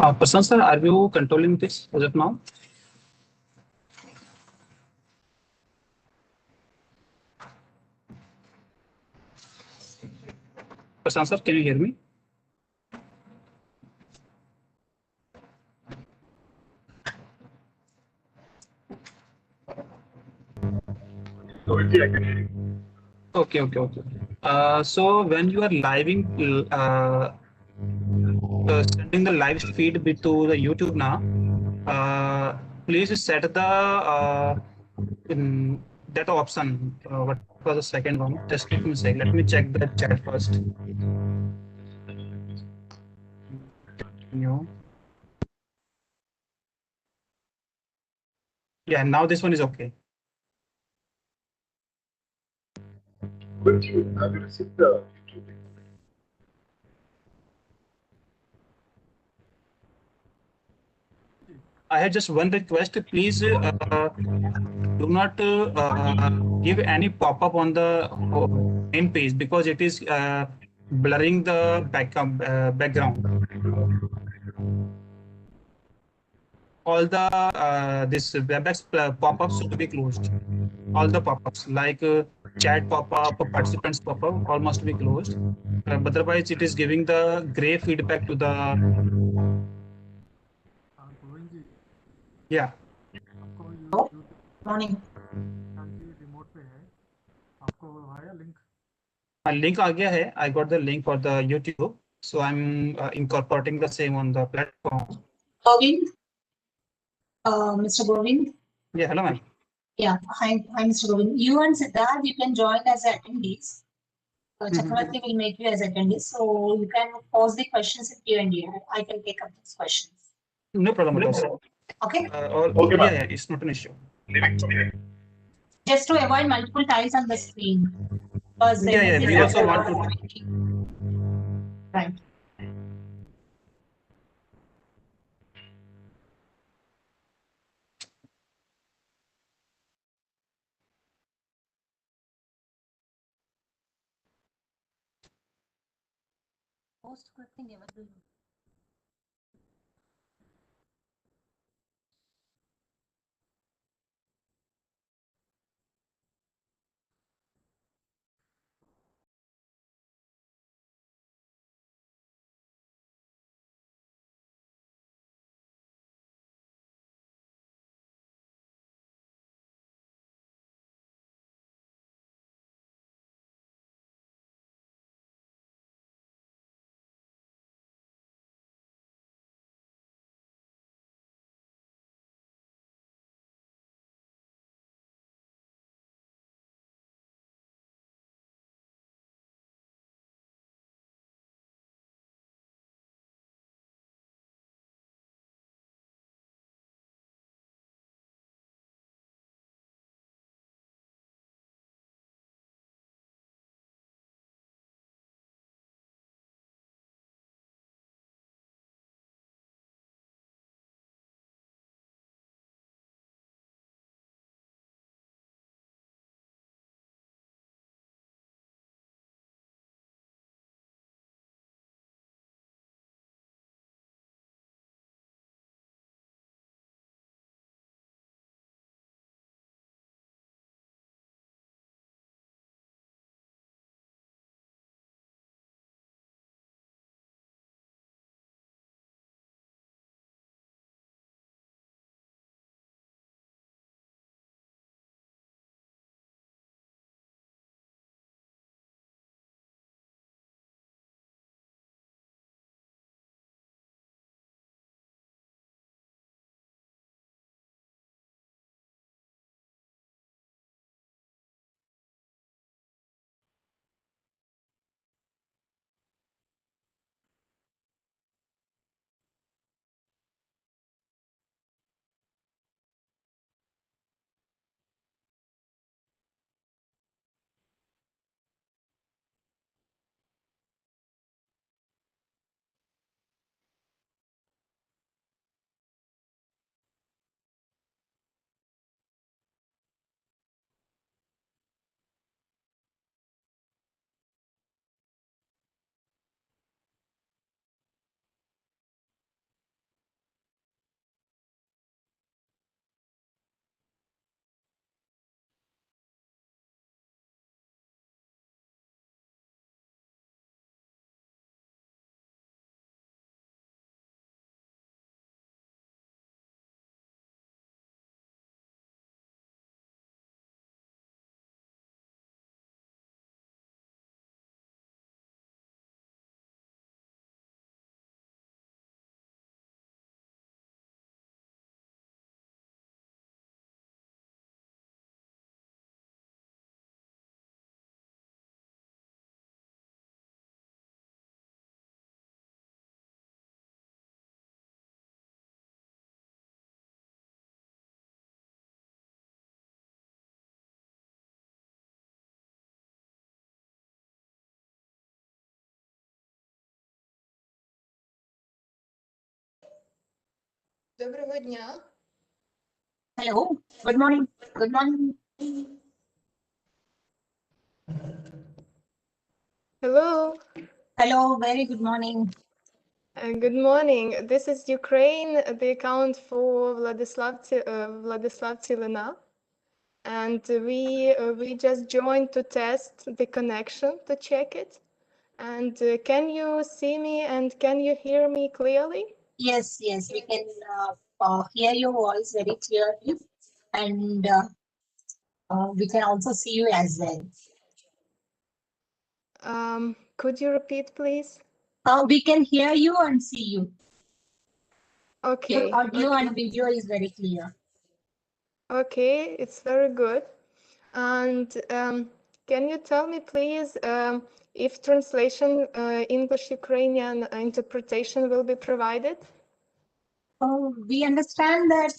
Prashant sir, are you controlling this as of now? Prashant sir, can you hear me? Okay. So when you are sending the live feed to the YouTube now, please set the that option. What was the second one? Just give me a sec. Let me check the chat first. Continue. Yeah, now this one is okay. But you have you received the YouTube link? I have just one request. Please do not give any pop-up on the main page because it is blurring the background. All the this WebEx pop-ups should be closed. All the pop-ups like chat pop-up, participants pop-up, all must be closed. Otherwise, it is giving the gray feedback to the yeah. Morning Link आ गया है. I got the link for the YouTube, so I'm incorporating the same on the platform. Govind, Mr. Govind. Yeah, hello, ma'am. Yeah, hi, Mr. Govind. You and Siddharth, you can join as attendees. Chakravarti will make you as attendees, so you can pose the questions in Q&A. I can take up these questions. No problem at all, sir. Okay. Okay, ma'am. Yeah, it's not an issue. Just to avoid multiple tiles on the screen. Because Yeah, we also want to. Right. Most scripting ever do. Доброго дня. Hello. Good morning. Good morning. Hello. Hello. Very good morning. Good morning. This is Ukraine, the account for Vladislav Tsilina. And we just joined to test the connection to check it. And can you see me and can you hear me clearly? Yes, yes, we can hear your voice very clearly, and we can also see you as well. Could you repeat, please? We can hear you and see you. Okay. Your audio Okay. and video is very clear. Okay, it's very good. And can you tell me, please, if translation English-Ukrainian interpretation will be provided? We understand that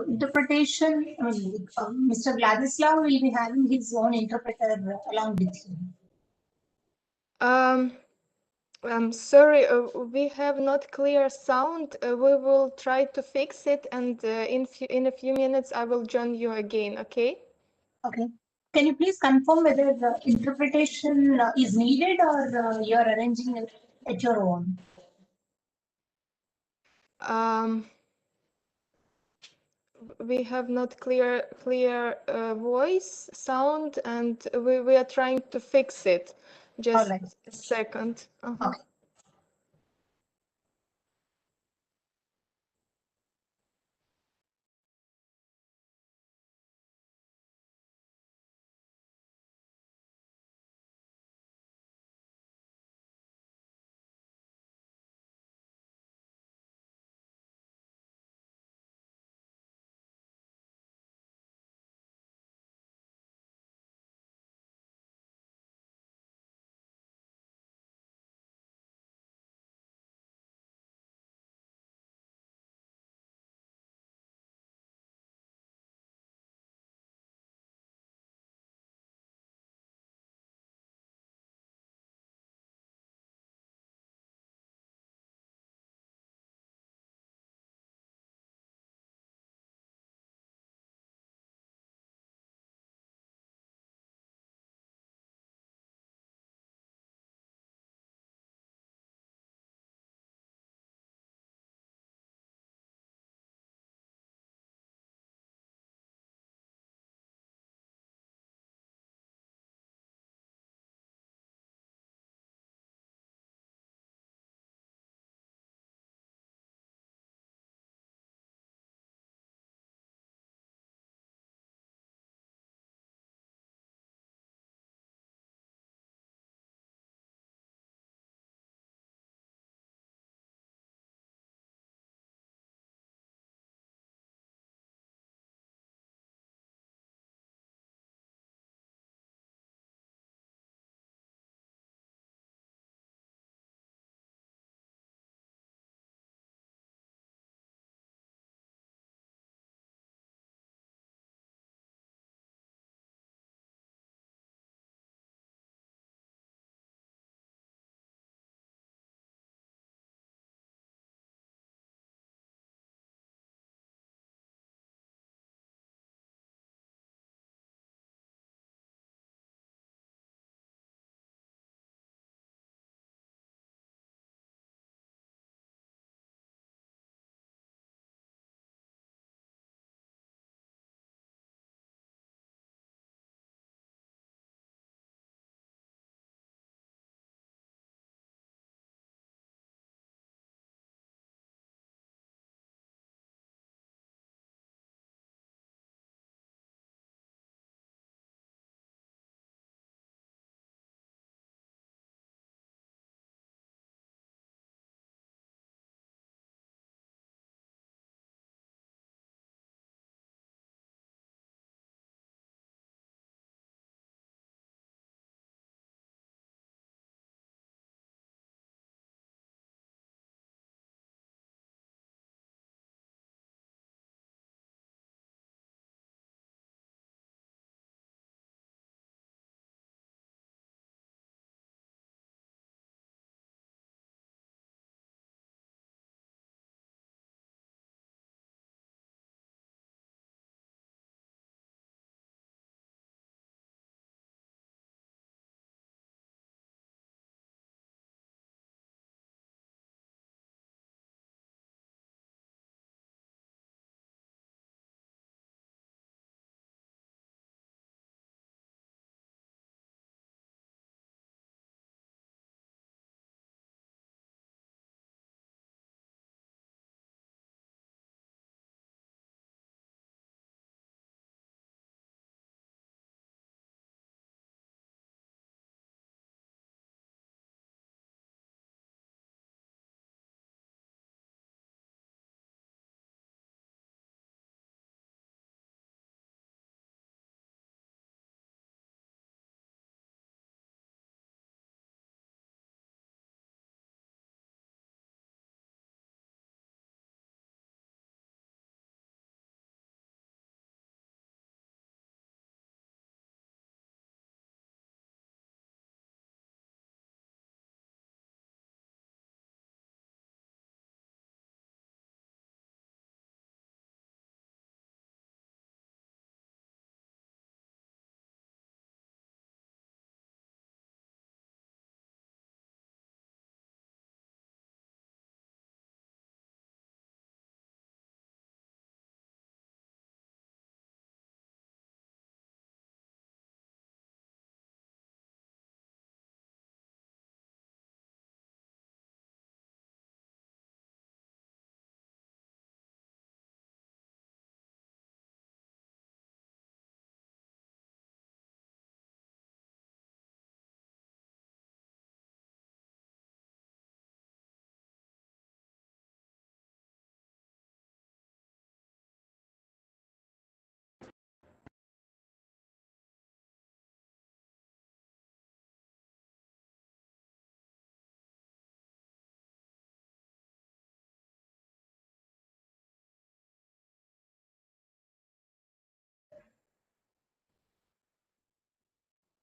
interpretation, I mean, Mr. Vladislav will be having his own interpreter along with him. I'm sorry, we have not clear sound. We will try to fix it, and in a few minutes I will join you again. Okay? Okay. Can you please confirm whether the interpretation is needed or you're arranging it at your own? We have not clear voice sound, and we are trying to fix it. Just right. a second. Okay.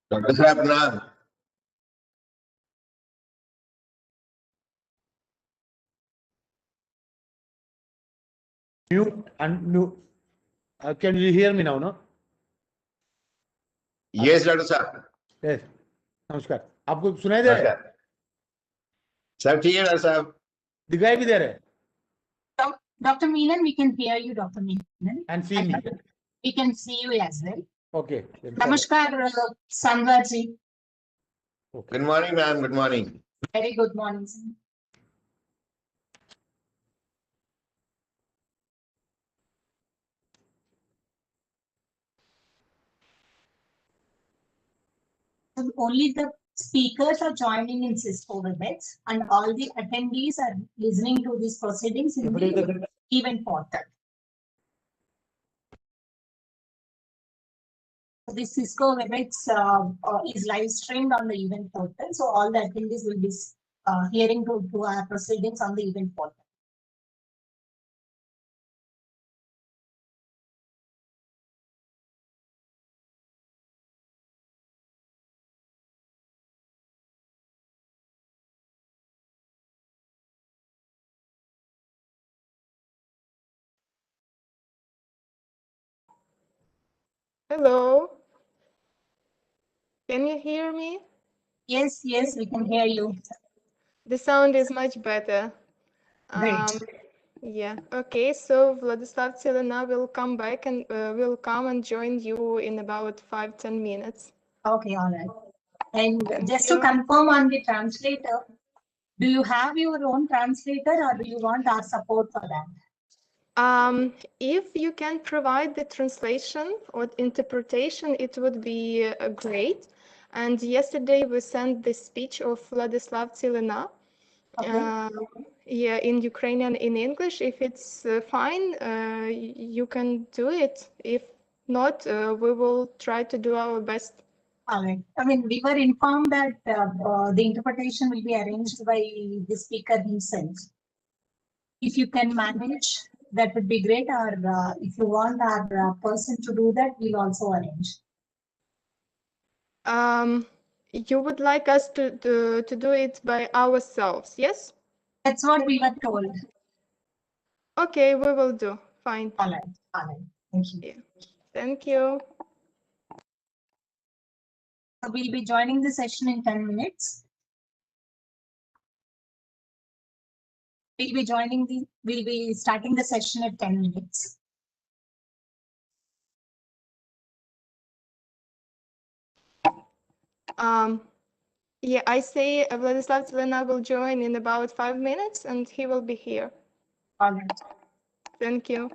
Dr. Saab, Pranam. Mute and mute. Can you hear me now? No. Yes, Dr. Saab. Yes. नमस्कार. आपको सुनाई दे रहा है? सब ठीक है doctor साहब. दिखाई भी दे रहा है? Dr. Meenan, we can hear you, Dr. Meenan. And see me. We can see you as well. Okay. then follow. Namaskar, Sanvarji. Okay. Good morning, ma'am. Good morning. Very good morning, sir. So only the speakers are joining in Cisco WebEx, and all the attendees are listening to these proceedings in the event portal. So this Cisco WebEx is live streamed on the event portal, so all the attendees will be hearing to our proceedings on the event portal. Hello. Can you hear me? Yes, yes, we can hear you. The sound is much better. Great. Yeah. Okay. So Vladislav Tsilina will come back and will come and join you in about 5-10 minutes. Okay, all right. And Thank just you. to confirm on the translator, do you have your own translator or do you want our support for that? If you can provide the translation or interpretation, it would be great. And yesterday we sent the speech of Vladislav Tsilina. Okay. Yeah, in Ukrainian, in English. If it's fine, you can do it. If not, we will try to do our best. All right. I mean, we were informed that the interpretation will be arranged by the speaker himself. If you can manage, that would be great. Or if you want our person to do that, we'll also arrange. You would like us to do it by ourselves, yes? That's what we were told. Okay, we will do. Fine. All right. All right. Thank you. Yeah. Thank you. So we'll be joining the session in 10 minutes. We'll be starting the session at 10 minutes. Yeah, I say Vladislav Tsilina will join in about 5 minutes and he will be here. All right. Thank you.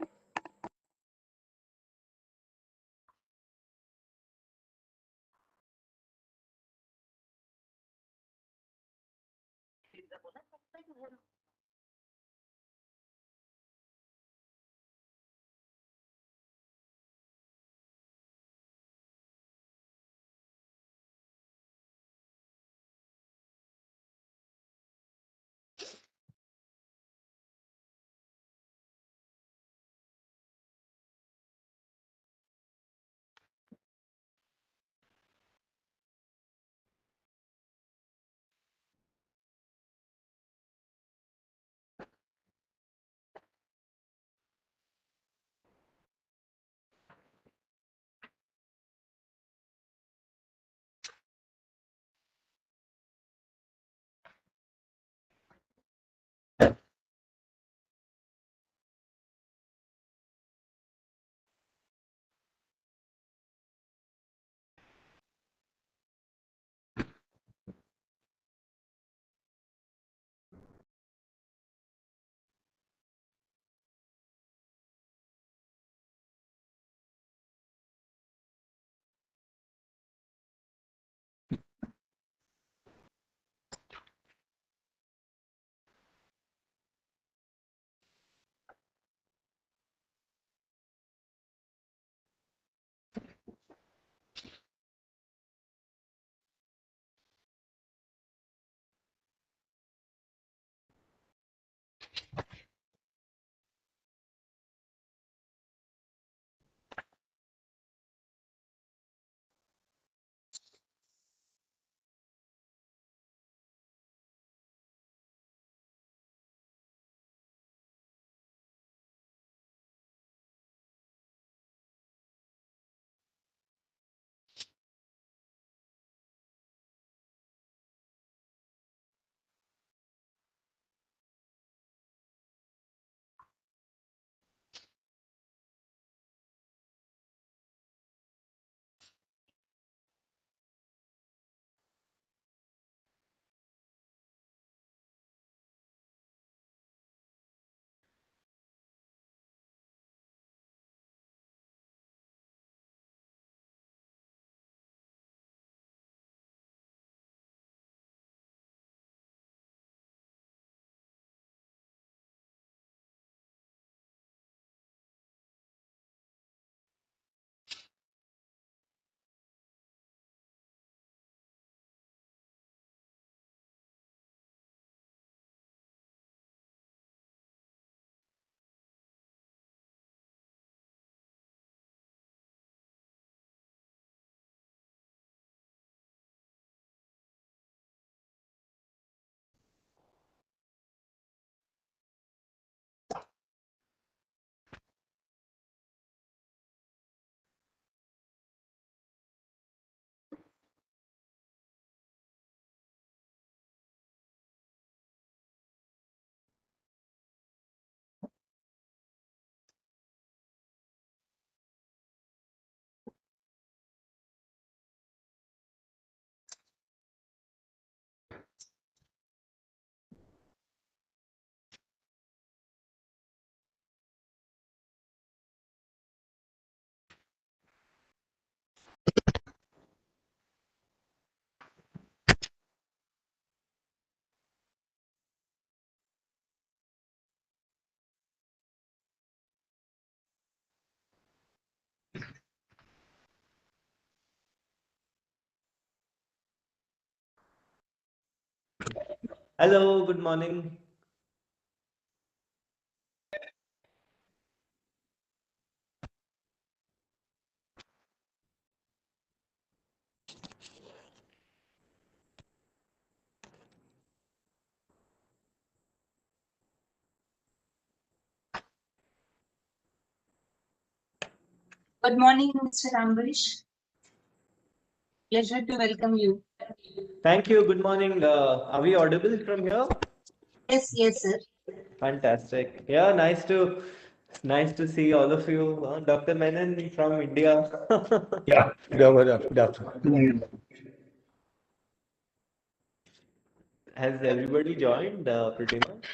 Hello, good morning. Good morning, Mr. Ambrish. Pleasure to welcome you. Thank you. Good morning. Are we audible from here? Yes, sir. Fantastic. Yeah, nice to see all of you. Dr. Menon from India. Yeah. Good afternoon. Has everybody joined pretty much?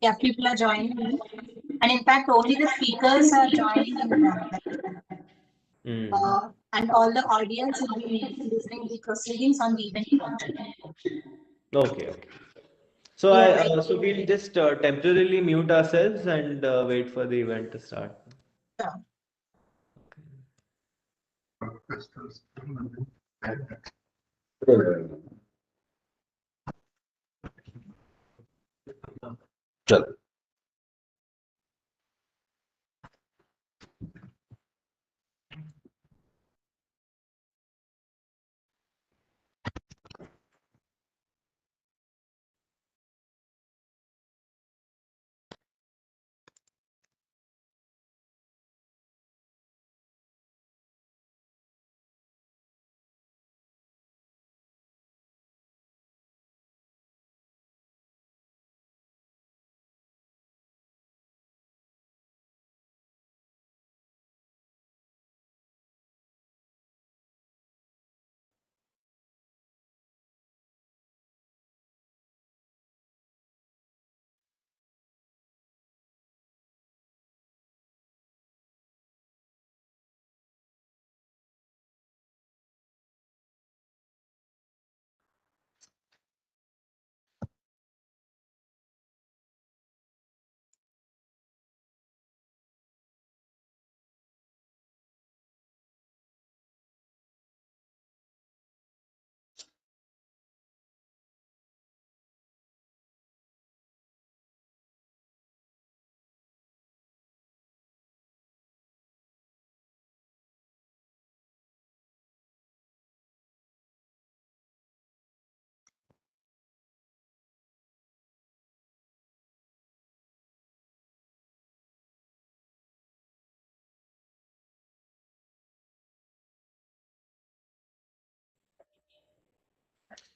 Yeah, people are joining me. And in fact, only the speakers are joining and all the audience will be listening the proceedings on the event portal. Okay, okay. So so we'll just temporarily mute ourselves and wait for the event to start. Sure. चलो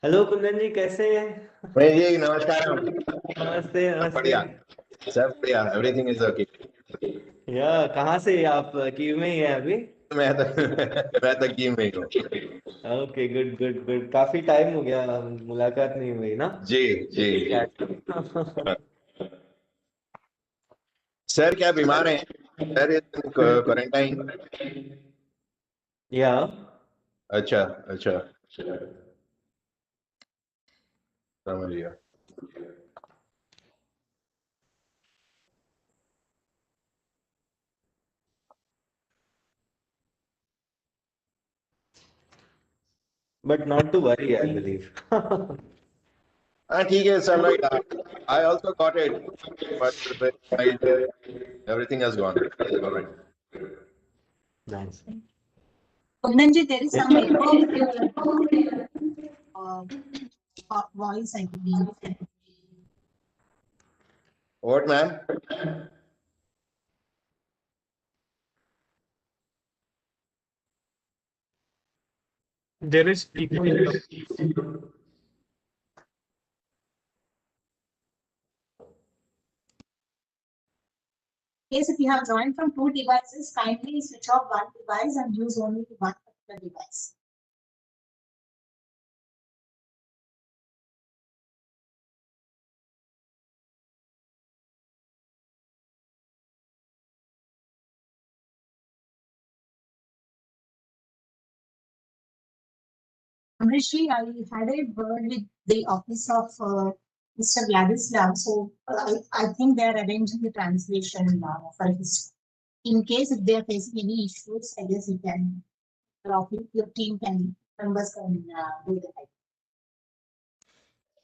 hello Kundan जी कैसे हैं? जी नमस्कार नमस्ते नमस्ते। बढ़िया सब बढ़िया everything is okay या कहाँ से आप कीव में ही है अभी? मैं तो कीव में ही हूँ ओके गुड गुड गुड। काफी टाइम हो गया मुलाकात नहीं हुई ना? जी जी सर क्या बीमार हैं सर क्वारंटाइन या अच्छा अच्छा समझ गया but not to worry I believe. हाँ ठीक है sir right I also got it but everything has gone all right Nice. Kundan ji, there is some echo in your voice, I believe. what ma'am There is echo in the Case if you have joined from two devices, kindly switch off one device and use only one particular device. Amrishi, I had a word with the office of Mr. Vladislav, so I think they are arranging the translation for this. In case if they are facing any issues, I guess you can, your team can, members can do the help.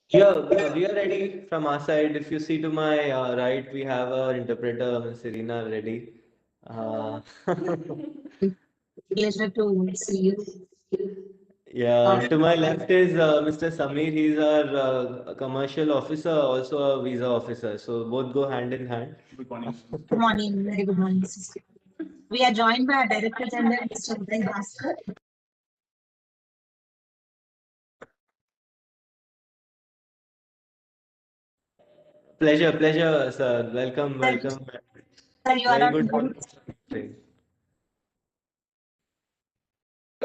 Yeah, we are ready from our side. If you see to my right, we have our interpreter, Ms. Serena, ready. Uh, Pleasure to see you. yeah, and to my left is Mr. Samir. He's our commercial officer, also a visa officer. So both go hand in hand. Good morning. Good morning, very good morning, sister. We are joined by our Director General, Mr. Uday Bhaskar. Pleasure, sir. Welcome. Sir, you are Very on good. mute.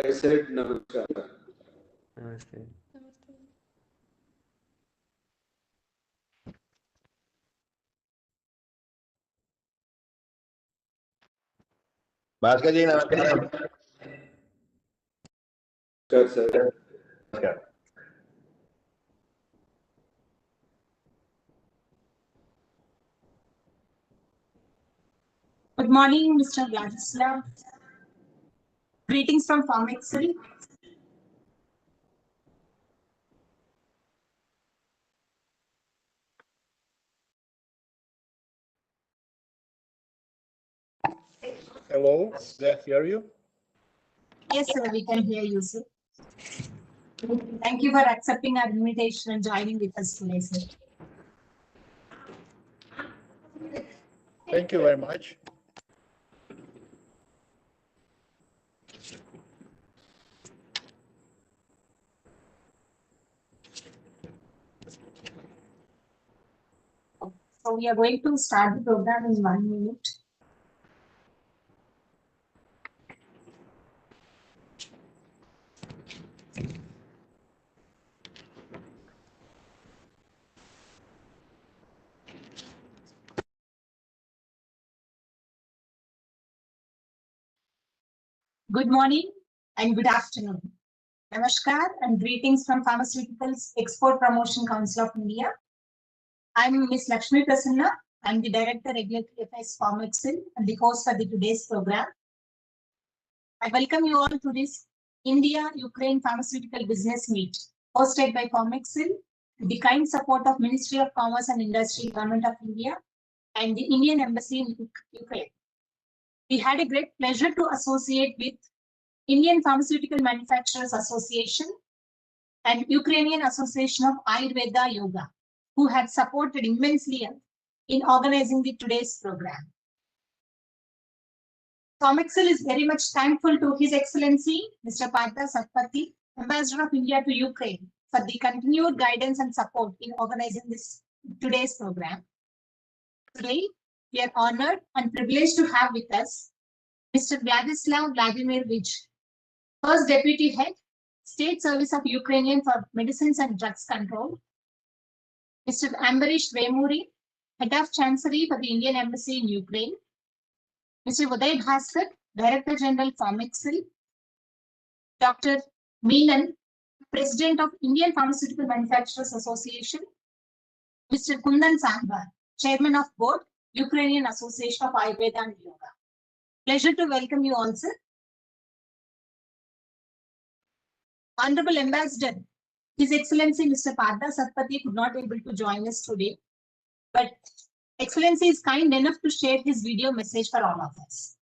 I said namaskar. Namaste. Bhaskar ji, namaskar. Namaskar, sir. Namaskar. Good morning, Mr. Vladislav. Greetings from Pharmaceutical. Hello, did I hear you? Yes, sir, we can hear you, sir. Thank you for accepting our invitation and joining with us today, sir. Thank you very much. So we are going to start the program in 1 minute. Good morning and good afternoon. Namaskar and greetings from Pharmaceuticals Export Promotion Council of India. I'm Ms. Lakshmi Prasanna. I'm the Director Regulatory Affairs Pharmaceutical and the host for today's program. I welcome you all to this India-Ukraine Pharmaceutical Business Meet hosted by Pharmaceutical with the kind support of Ministry of Commerce and Industry, Government of India and the Indian Embassy in Ukraine. We had a great pleasure to associate with Indian Pharmaceutical Manufacturers Association and Ukrainian Association of Ayurveda Yoga, who had supported immensely in organizing today's program. Pharmaceutical is very much thankful to His Excellency, Mr. Partha Satpathy, Ambassador of India to Ukraine, for the continued guidance and support in organizing today's program. Today, we are honored and privileged to have with us Mr. Vladislav Vladimirovich, First Deputy Head, State Service of Ukrainian for Medicines and Drugs Control, Mr. Ambarish Vemuri, Head of Chancery for the Indian Embassy in Ukraine, Mr. Uday Bhaskar, Director General Pharmaceutical, Dr. Meenan, President of Indian Pharmaceutical Manufacturers Association, Mr. Kundan Sangvar, Chairman of Board, Ukrainian Association of Ayurveda and Yoga. Pleasure to welcome you all, sir. Honorable Ambassador, His Excellency Mr. Partha Satpathy could not be able to join us today, but Excellency is kind enough to share his video message for all of us.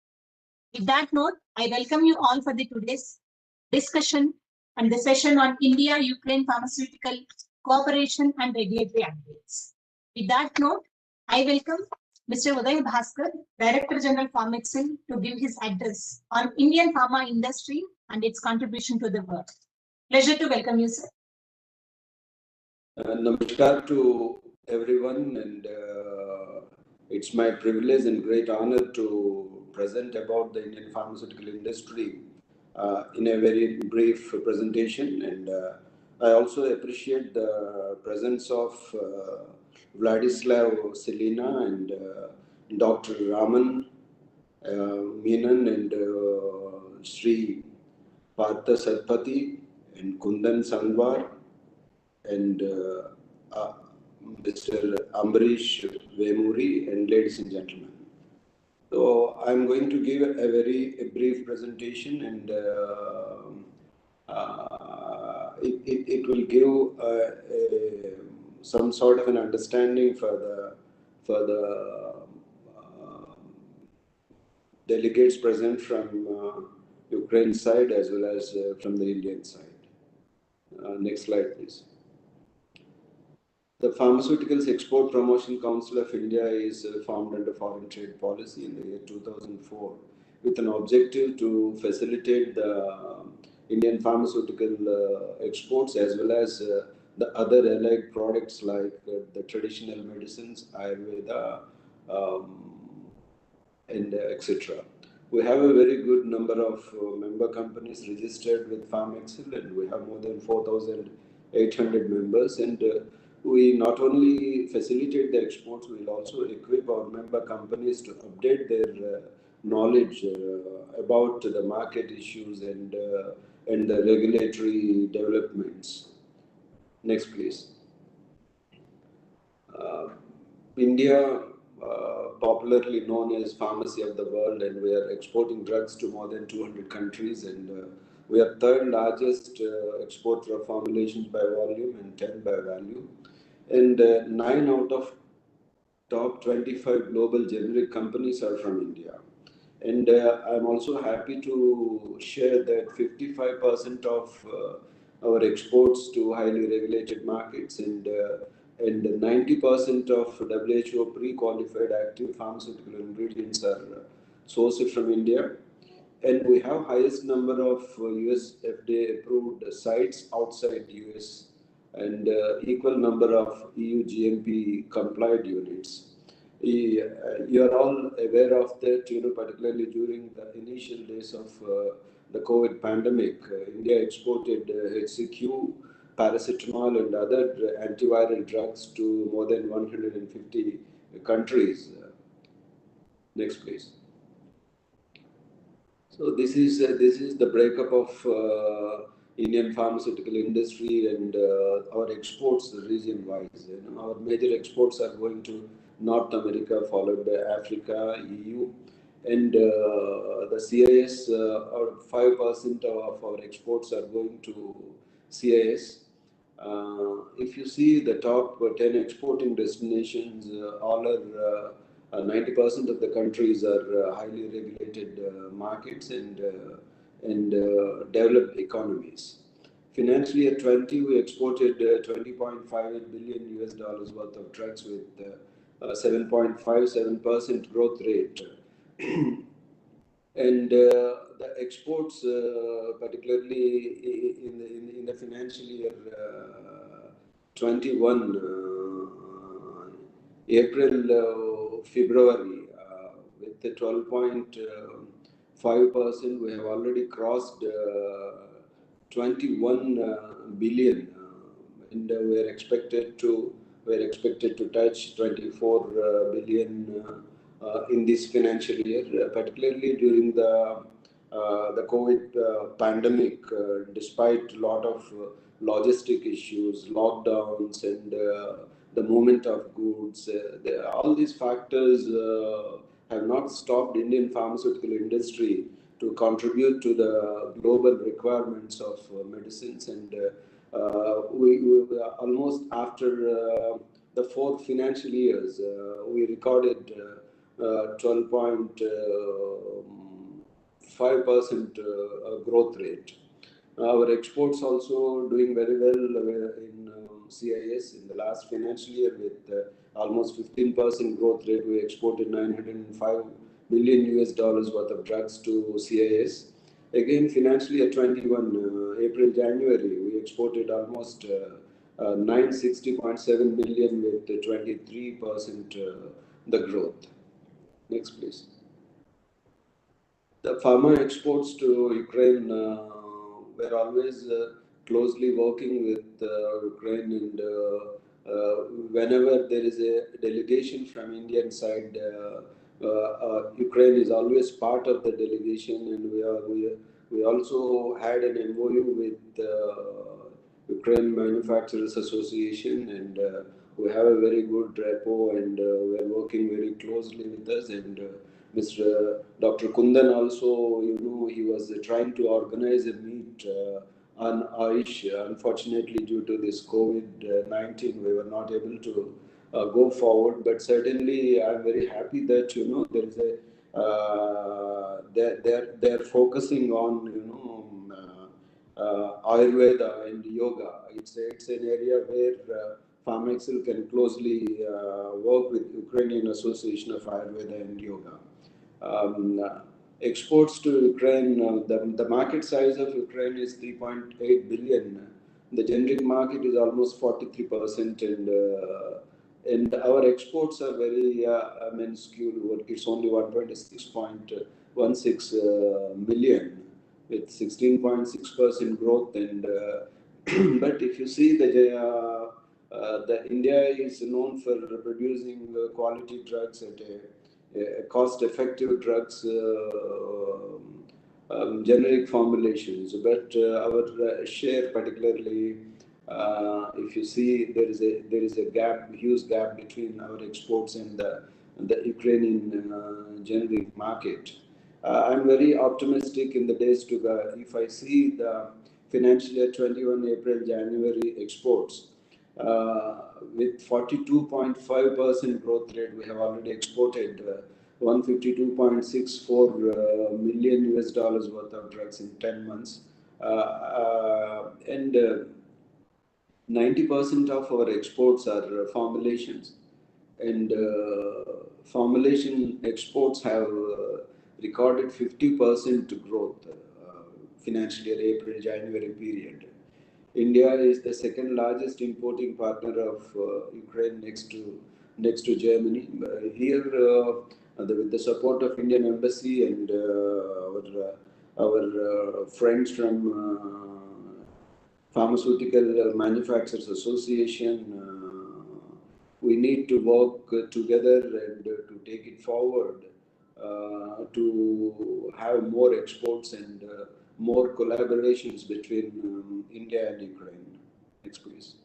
With that note, I welcome you all for today's discussion and the session on India-Ukraine pharmaceutical cooperation and regulatory updates. With that note, I welcome Mr. Uday Bhaskar, Director General Pharmaceutical, to give his address on Indian pharma industry and its contribution to the world. Pleasure to welcome you, sir. Namaskar to everyone, and it's my privilege and great honor to present about the Indian pharmaceutical industry in a very brief presentation. And I also appreciate the presence of Vladislav Selina and Dr. Raman Meenan and Sri Partha Satpathy and Kundan Sangvar and Mr. Ambarish Vemuri, and ladies and gentlemen. So I'm going to give a very brief presentation, and it will give some sort of an understanding for the delegates present from Ukraine side as well as from the Indian side. Next slide, please. The Pharmaceuticals Export Promotion Council of India is formed under Foreign Trade Policy in the year 2004 with an objective to facilitate the Indian pharmaceutical exports as well as the other allied products like the traditional medicines, Ayurveda, and etc. We have a very good number of member companies registered with PharmExcel, and we have more than 4,800 members. And we not only facilitate the exports, we will also equip our member companies to update their knowledge about the market issues and the regulatory developments. Next, please. India, popularly known as pharmacy of the world, and we are exporting drugs to more than 200 countries, and we are third largest exporter of formulations by volume and 10 by value. And 9 out of top 25 global generic companies are from India. And I'm also happy to share that 55% of our exports to highly regulated markets and 90% of WHO pre-qualified active pharmaceutical ingredients are sourced from India. And we have highest number of US FDA approved sites outside US and equal number of EU GMP complied units. You are all aware of that, particularly during the initial days of the COVID pandemic, India exported HCQ, paracetamol and other antiviral drugs to more than 150 countries. Next, please. So this is the breakup of Indian pharmaceutical industry and our exports region-wise. Our major exports are going to North America, followed by Africa, EU, and the CIS. 5% of our exports are going to CIS. If you see the top 10 exporting destinations, all are 90% of the countries are highly regulated markets and developed economies. Financial year 20, we exported 20.58 billion US dollars worth of drugs with 7.57% growth rate. And the exports, particularly in the financial year 21, April, February, with the 12.5%, we have already crossed 21 billion, and we are expected to touch 24 billion in this financial year, particularly during the COVID pandemic. Despite a lot of logistic issues, lockdowns, and the movement of goods, all these factors have not stopped Indian pharmaceutical industry to contribute to the global requirements of medicines. And we almost after the 4 financial years, we recorded 12.5% growth rate. Our exports also doing very well in CIS in the last financial year with almost 15% growth rate. We exported 905 million US dollars worth of drugs to CIS. Again, financial year 21, April, January, we exported almost 960.7 million with 23% the growth. Next, please. The pharma exports to Ukraine, we're always closely working with Ukraine, and whenever there is a delegation from Indian side, Ukraine is always part of the delegation, and we also had an MOU with Ukraine Manufacturers Association, and we have a very good rapport, and we are working very closely with us. And Mr. Dr. Kundan also, he was trying to organize a meet on Aish. Unfortunately, due to this COVID-19, we were not able to go forward. But certainly, I'm very happy that there is a they're focusing on Ayurveda and yoga. It's an area where Pharmaceutical can closely work with Ukrainian Association of Ayurveda and Yoga. Um, uh, Exports to Ukraine, the market size of Ukraine is 3.8 billion. The generic market is almost 43%, and our exports are very minuscule. It's only 126.16 million with 16.6% growth. And but if you see the India is known for producing quality drugs at a cost-effective drugs, generic formulations. But our share, particularly, if you see, there is a gap, huge gap between our exports and the Ukrainian generic market. I'm very optimistic in the days to come. If I see the financial year 21 April January exports, with 42.5% growth rate, we have already exported 152.64 million US dollars worth of drugs in 10 months. And 90% of our exports are formulations, and formulation exports have recorded 50% growth financial year April January period. India is the second largest importing partner of Ukraine next to Germany. Here, with the support of Indian Embassy and our friends from Pharmaceutical Manufacturers Association, we need to work together and to take it forward to have more exports and more collaborations between India and Ukraine. Next, please.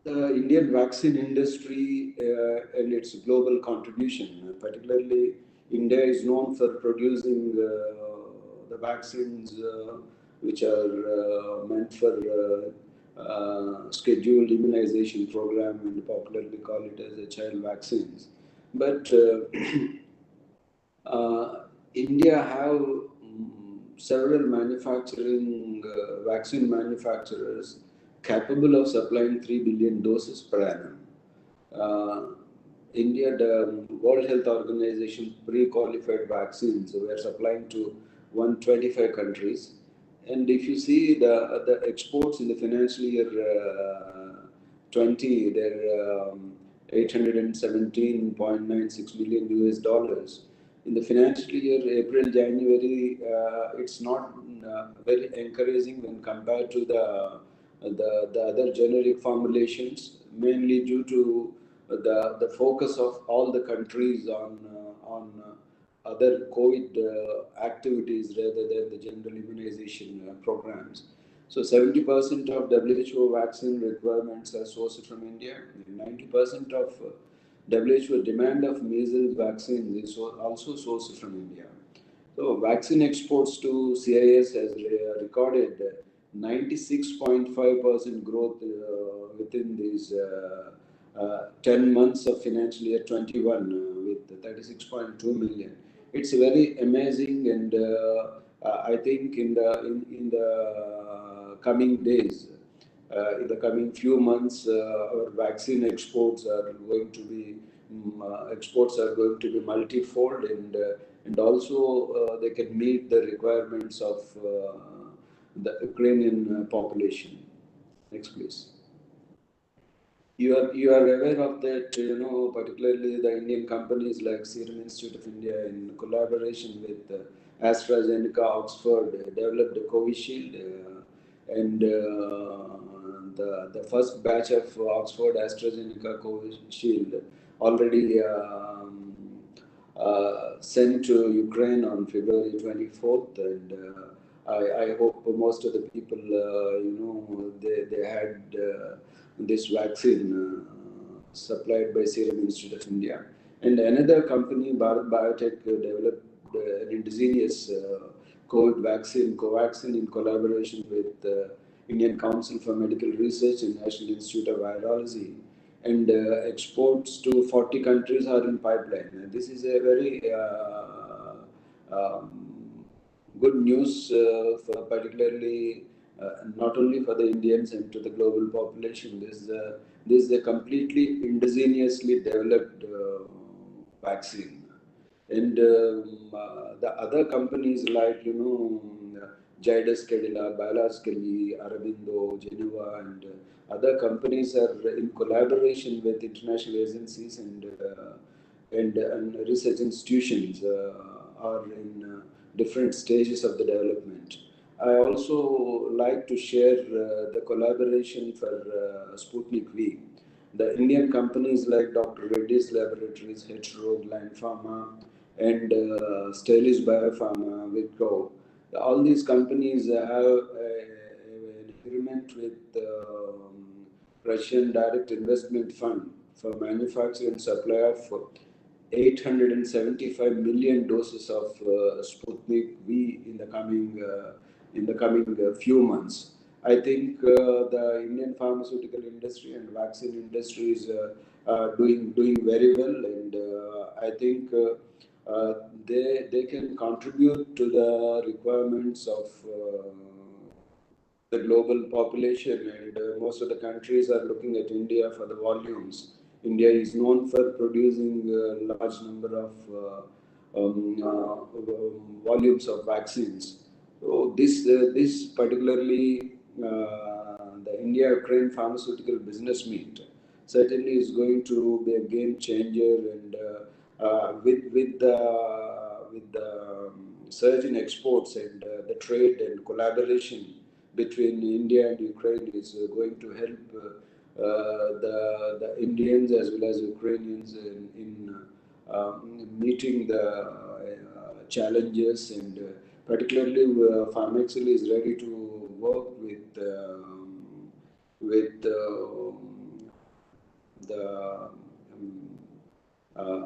The Indian vaccine industry and its global contribution, particularly India is known for producing the vaccines which are meant for scheduled immunization program, and popularly call it as a child vaccines. But India have several manufacturing vaccine manufacturers capable of supplying 3 billion doses per annum. India, the World Health Organization pre-qualified vaccines were supplying to 125 countries. And if you see the exports in the financial year 20, they're 817.96 million US dollars. In the financial year April January, it's not very encouraging when compared to the other generic formulations, mainly due to the focus of all the countries on other COVID activities rather than the general immunization programs. So 70% of WHO vaccine requirements are sourced from India. 90% of WHO demand of measles vaccines is also sourced from India. So vaccine exports to CIS has recorded 96.5% growth within these 10 months of financial year 21 with 36.2 million. It's very amazing, and I think in the coming days, in the coming few months, our vaccine exports are going to be multifold, and also they can meet the requirements of the Ukrainian population. Next, please. You are aware of that, particularly the Indian companies like Serum Institute of India, in collaboration with AstraZeneca, Oxford, developed a Covishield, and the first batch of Oxford AstraZeneca Covishield already sent to Ukraine on February 24th, and I hope most of the people, they had this vaccine supplied by Serum Institute of India. And another company, Bharat Biotech, developed an indigenous COVID vaccine, Covaxin, in collaboration with the Indian Council for Medical Research and National Institute of Virology, and exports to 40 countries are in pipeline. This is a very good news for particularly not only for the Indians and to the global population. This is a completely indigenously developed vaccine, and the other companies like Zydus Cadila, Balas Kelly, Arabindo, Geneva, and other companies are in collaboration with international agencies and research institutions are in different stages of the development. I also like to share the collaboration for Sputnik V. The Indian companies like Dr. Reddy's Laboratories, Hetero, Gland Pharma, and Stelis Biopharma, Wipro, all these companies have an agreement with Russian Direct Investment Fund for manufacture and supply of 875 million doses of Sputnik V in the coming few months. I think the Indian pharmaceutical industry and vaccine industry is doing very well, and I think they can contribute to the requirements of the global population, and most of the countries are looking at India for the volumes. India is known for producing a large number of volumes of vaccines. So this particularly the India-Ukraine pharmaceutical business meet certainly is going to be a game changer, and with the surge in exports and the trade and collaboration between India and Ukraine is going to help the Indians as well as Ukrainians in meeting the challenges, and particularly Pharmaceutical is ready to work with the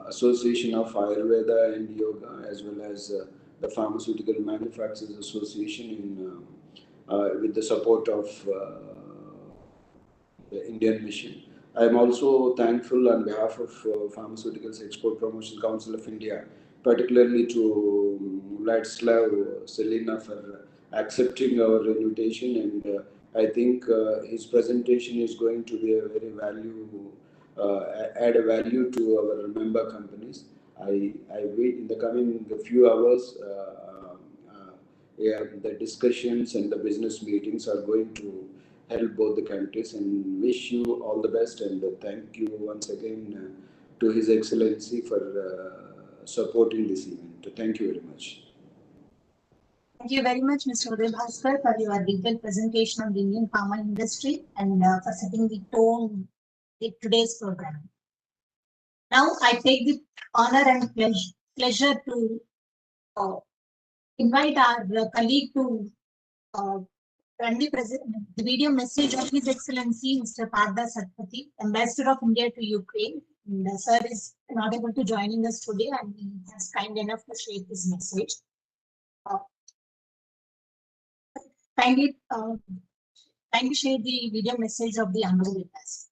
Association of Ayurveda and Yoga, as well as the Pharmaceutical Manufacturers Association with the support of the Indian mission. I am also thankful on behalf of Pharmaceuticals Export Promotion Council of India, particularly to Vladislav Selina for accepting our invitation, and I think his presentation is going to be a very add a value to our member companies. I wait in the coming few hours. Yeah, the discussions and the business meetings are going to help both the countries, and wish you all the best, and thank you once again to His Excellency for supporting this event. Thank you very much. Thank you very much, Mr. Uday Bhaskar, for your detailed presentation on the Indian pharma industry and for setting the tone in today's program. Now, I take the honor and pleasure to invite our colleague to run the video message of His Excellency Mr. Partha Satpathy, Ambassador of India to Ukraine. And, sir is not able to joining us today, and he has kind enough to share his message. Kindly share the video message of the Honorable with us.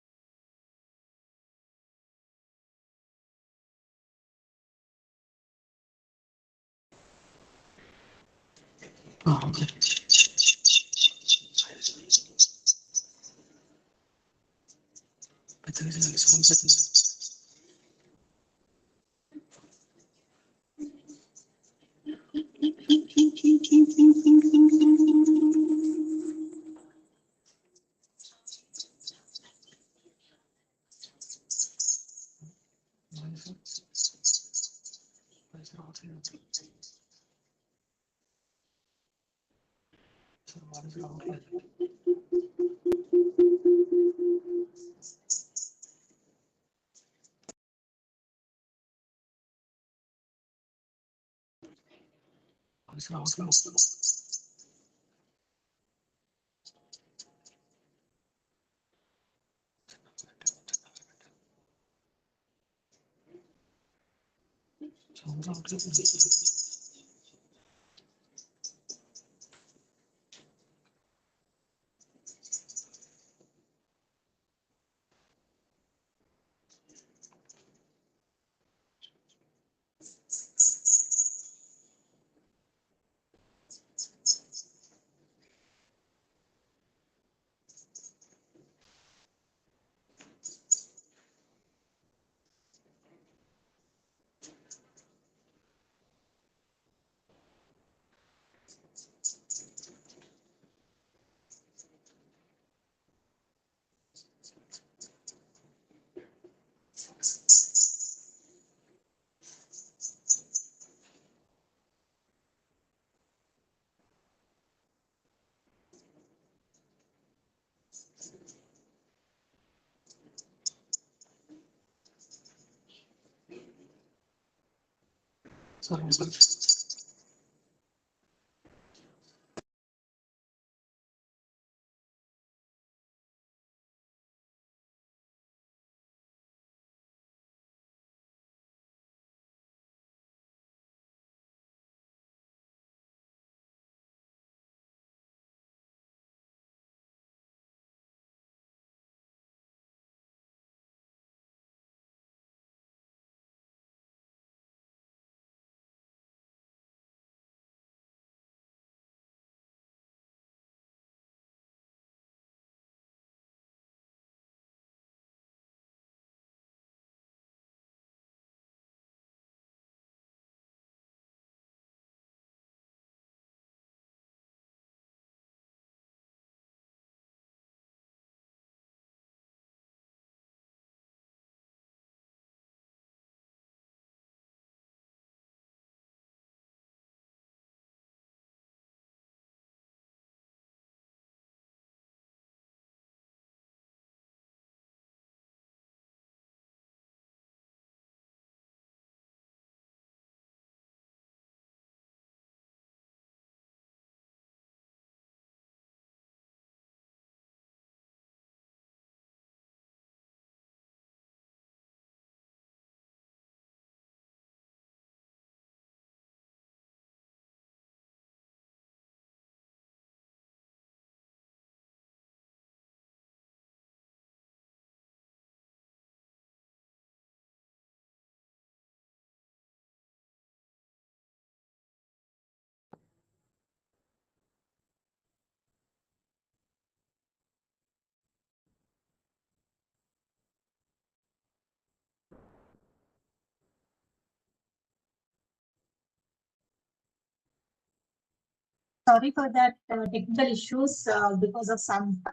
Sorry for that technical issues because of some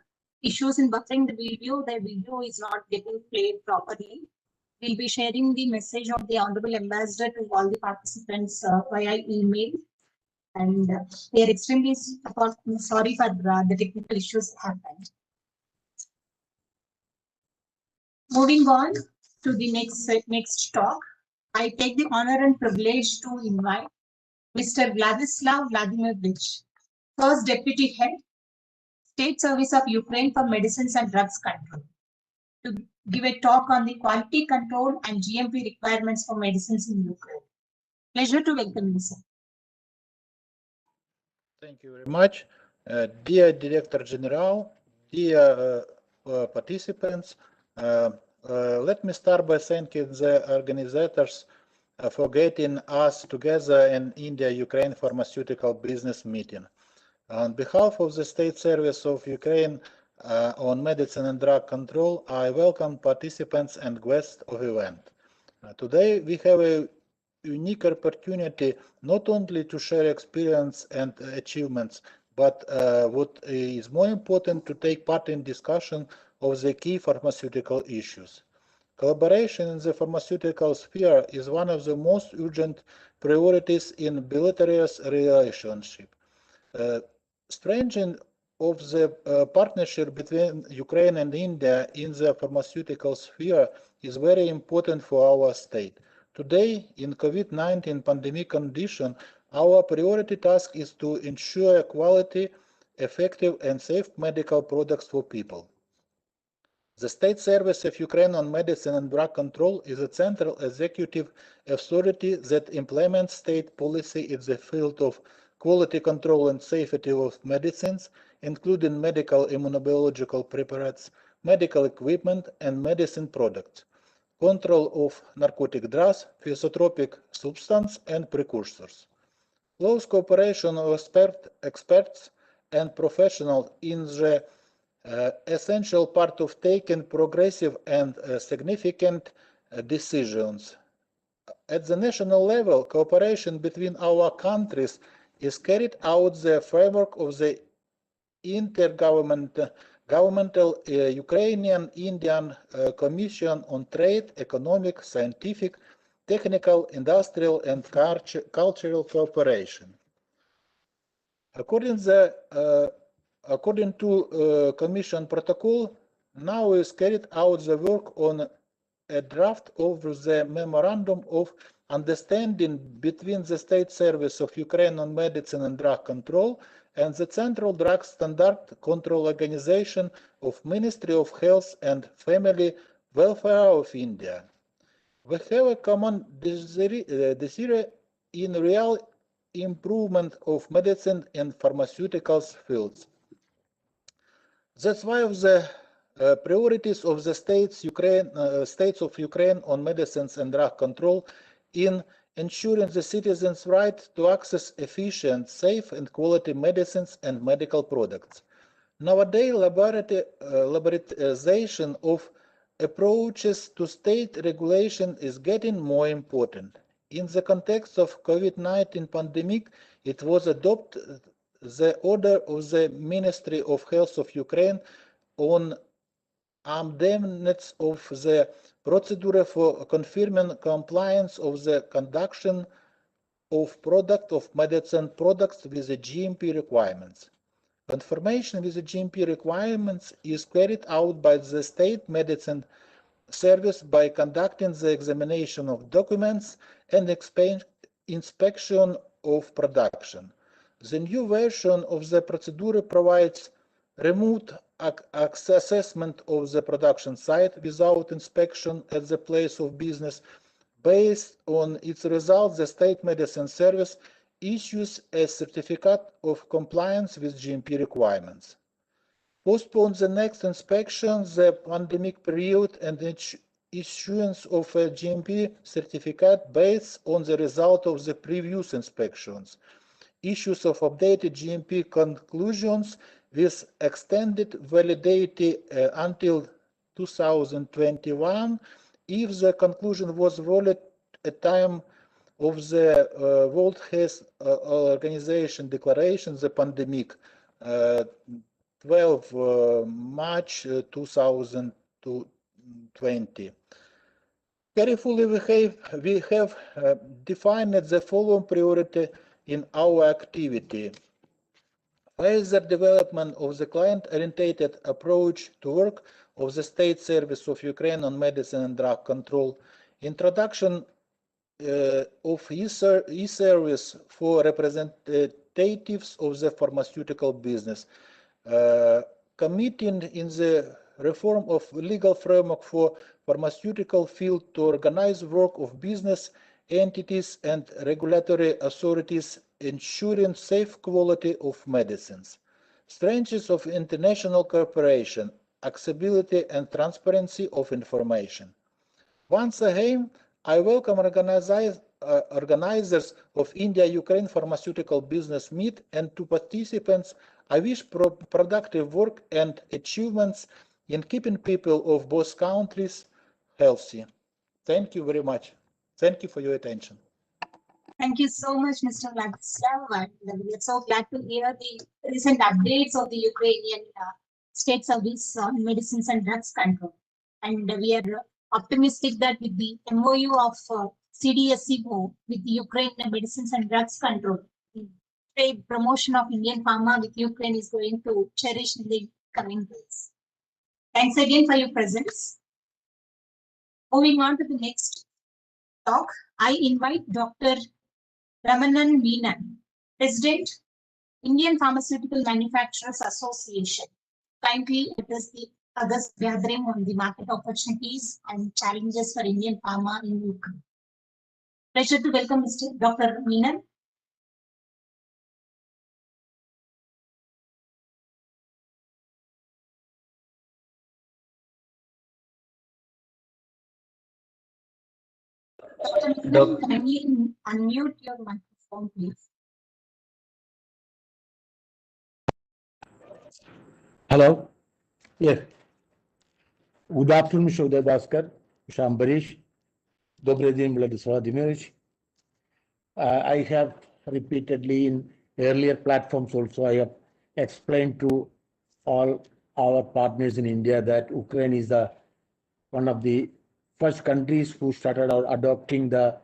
issues in buffering the video. The video is not getting played properly. We'll be sharing the message of the Honorable Ambassador to all the participants via email. And we are extremely sorry for the technical issues happened. Moving on to the next talk, I take the honor and privilege to invite Mr. Vladislav Vladimirovich, First Deputy Head, State Service of Ukraine for Medicines and Drugs Control, to give a talk on the quality control and GMP requirements for medicines in Ukraine. Pleasure to welcome you, sir. Thank you very much. Dear Director General, dear participants, let me start by thanking the organizers for getting us together in India-Ukraine Pharmaceutical Business Meeting. On behalf of the State Service of Ukraine on Medicine and Drug Control, I welcome participants and guests of the event. Today we have a unique opportunity not only to share experience and achievements, but what is more important, to take part in discussion of the key pharmaceutical issues. Collaboration in the pharmaceutical sphere is one of the most urgent priorities in bilateral relationship. Strengthening of the partnership between Ukraine and India in the pharmaceutical sphere is very important for our state. Today, in COVID-19 pandemic condition, our priority task is to ensure quality, effective and safe medical products for people. The State Service of Ukraine on Medicine and Drug Control is a central executive authority that implements state policy in the field of quality control and safety of medicines, including medical immunobiological preparates, medical equipment, and medicine products, control of narcotic drugs, physiotropic substances, and precursors. Close cooperation of experts and professionals in the essential part of taking progressive and significant decisions. At the national level, cooperation between our countries is carried out the framework of the intergovernmental Ukrainian-Indian Commission on Trade, Economic, Scientific, Technical, Industrial and Cultural Cooperation. According to Commission protocol, now is carried out the work on a draft of the Memorandum of understanding between the State Service of Ukraine on Medicine and Drug Control and the Central Drug Standard Control Organization of Ministry of Health and Family Welfare of India. We have a common desire in real improvement of medicine and pharmaceuticals fields. That's why of the priorities of the states of Ukraine on medicines and drug control in ensuring the citizens' right to access efficient, safe and quality medicines and medical products. Nowadays, laboratization of approaches to state regulation is getting more important. In the context of COVID-19 pandemic, it was adopted the order of the Ministry of Health of Ukraine on amendments of the procedure for confirming compliance of the conduction of medicine products with the GMP requirements. Confirmation with the GMP requirements is carried out by the state medicine service by conducting the examination of documents and inspection of production. The new version of the procedure provides remote assessment of the production site without inspection at the place of business. Based on its results, the State Medicine Service issues a certificate of compliance with GMP requirements. Postpone the next inspection, the pandemic period, and issuance of a GMP certificate based on the result of the previous inspections. Issues of updated GMP conclusions with extended validity until 2021 if the conclusion was valid at time of the World Health Organization declaration, the pandemic, 12 March 2020. Carefully, we have defined the following priority in our activity. Further development of the client-oriented approach to work of the State Service of Ukraine on Medicine and Drug Control, introduction of e-service for representatives of the pharmaceutical business, committing in the reform of legal framework for pharmaceutical field to organize work of business entities and regulatory authorities, ensuring safe quality of medicines, strengths of international cooperation, accessibility and transparency of information. Once again, I welcome organizers of India-Ukraine Pharmaceutical Business Meet, and to participants, I wish productive work and achievements in keeping people of both countries healthy. Thank you very much. Thank you for your attention. Thank you so much, Mr. Vladislav. And we are so glad to hear the recent updates of the Ukrainian State Service on Medicines and Drugs Control. And we are optimistic that with the MOU of CDSCO with the Ukraine Medicines and Drugs Control, the trade promotion of Indian pharma with Ukraine is going to cherish in the coming days. Thanks again for your presence. Moving on to the next talk, I invite Dr. Ramanan Menon, President, Indian Pharmaceutical Manufacturers Association, kindly address the August gathering on the market opportunities and challenges for Indian pharma in Ukraine. Pleasure to welcome Mr. Dr. Menon. Dr. Menon, kindly unmute your microphone, please. Hello. Yes. Good afternoon, Mr. Uday Bhaskar, Mr. Ambarish, Dobry din, Vladislav Dimirovich. I have repeatedly in earlier platforms also, I have explained to all our partners in India that Ukraine is one of the first countries who started adopting the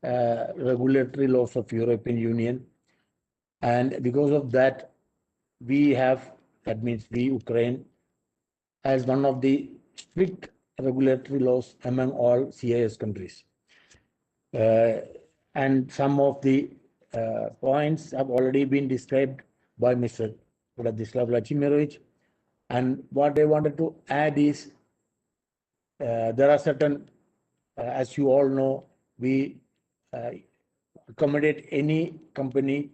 regulatory laws of European Union. And because of that, we have, that means we, Ukraine, as one of the strict regulatory laws among all CIS countries. And some of the points have already been described by Mr. Vladislav Vladimirovich. And what I wanted to add is there are certain, as you all know, we accommodate any company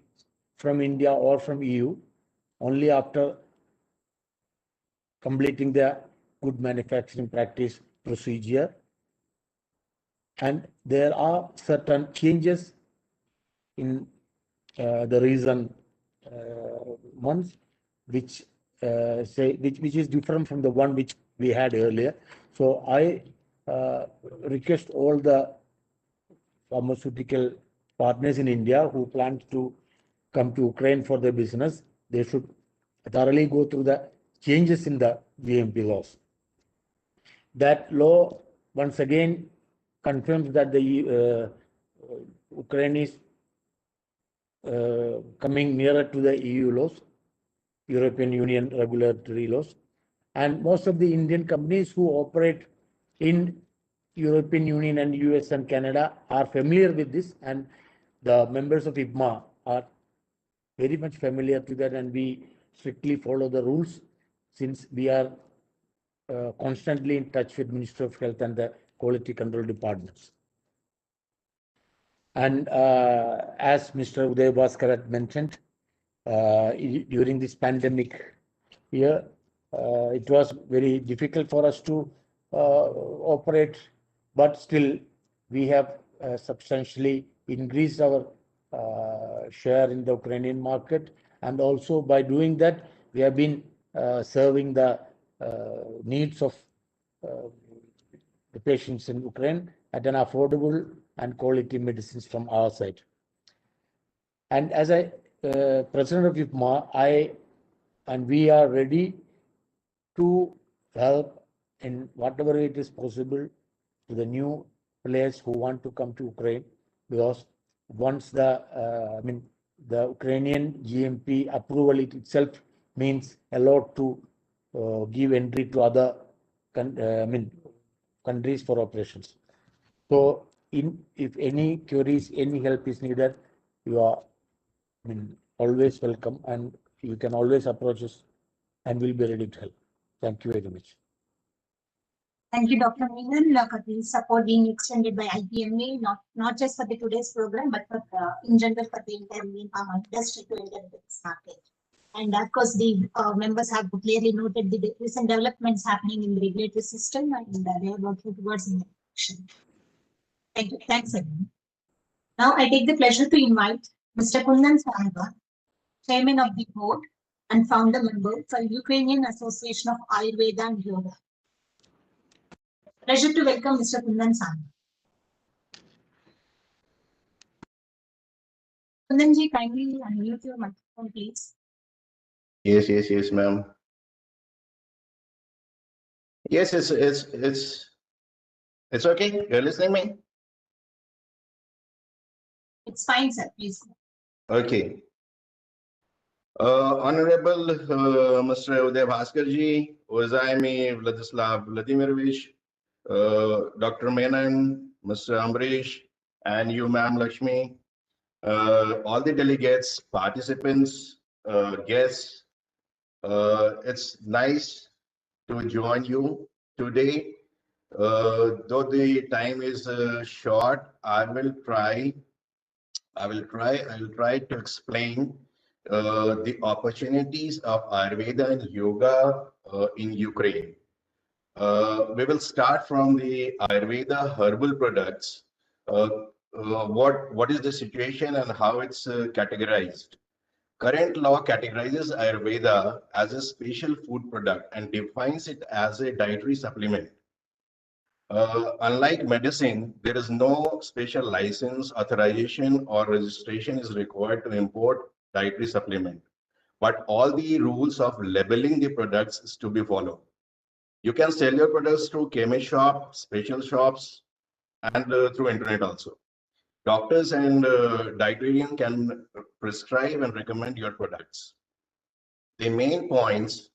from India or from EU only after completing the good manufacturing practice procedure. And there are certain changes in the recent months, which which is different from the one which we had earlier. So I request all the pharmaceutical partners in India who plan to come to Ukraine for their business, they should thoroughly go through the changes in the GMP laws. That law once again confirms that the Ukraine is coming nearer to the EU laws, European Union regulatory laws, and most of the Indian companies who operate in European Union and US and Canada are familiar with this, and the members of IPMA are very much familiar to that, and we strictly follow the rules since we are constantly in touch with Ministry of Health and the quality control departments. And as Mr. Uday Bhaskar had mentioned, during this pandemic year, it was very difficult for us to operate, but still we have substantially increased our share in the Ukrainian market, and also by doing that we have been serving the needs of the patients in Ukraine at an affordable and quality medicines from our side. And as a president of IPMA, we are ready to help in whatever it is possible to the new players who want to come to Ukraine, because once the the Ukrainian GMP approval itself means a lot to give entry to other countries for operations. So if any queries, any help is needed, you are always welcome, and you can always approach us and we'll be ready to help. Thank you very much. Thank you, Dr. Menon. The support being extended by IPMA, not just for the today's program, but for in general for the entire Indian pharma industry to enter this market. And of course, the members have clearly noted the recent developments happening in the regulatory system, and they are working towards the direction. Thank you. Thanks, everyone. Now, I take the pleasure to invite Mr. Kundan Sangwa, Chairman of the Board and Founder Member for Ukrainian Association of Ayurveda and Yoga. Pleasure to welcome Mr. Kundan Sangwa. Kundanji, kindly unmute your microphone, please. Yes, ma'am. Yes, it's okay. You're listening me? It's fine, sir. Please. Okay. Honorable Mr. Uday Bhaskar ji, Уважаемый Vladislav Vladimirovich, Dr. Menon, Mr. Ambrish, and you, Ma'am Lakshmi, all the delegates, participants, guests, it's nice to join you today. Though the time is short, I will try to explain the opportunities of Ayurveda and Yoga in Ukraine. We will start from the Ayurveda herbal products. What is the situation and how it's categorized? Current law categorizes Ayurveda as a special food product and defines it as a dietary supplement. Unlike medicine, there is no special license, authorization, or registration is required to import dietary supplement. But all the rules of labeling the products is to be followed. You can sell your products through chemist shop, special shops, and through internet also. Doctors and dietitian can prescribe and recommend your products. The main points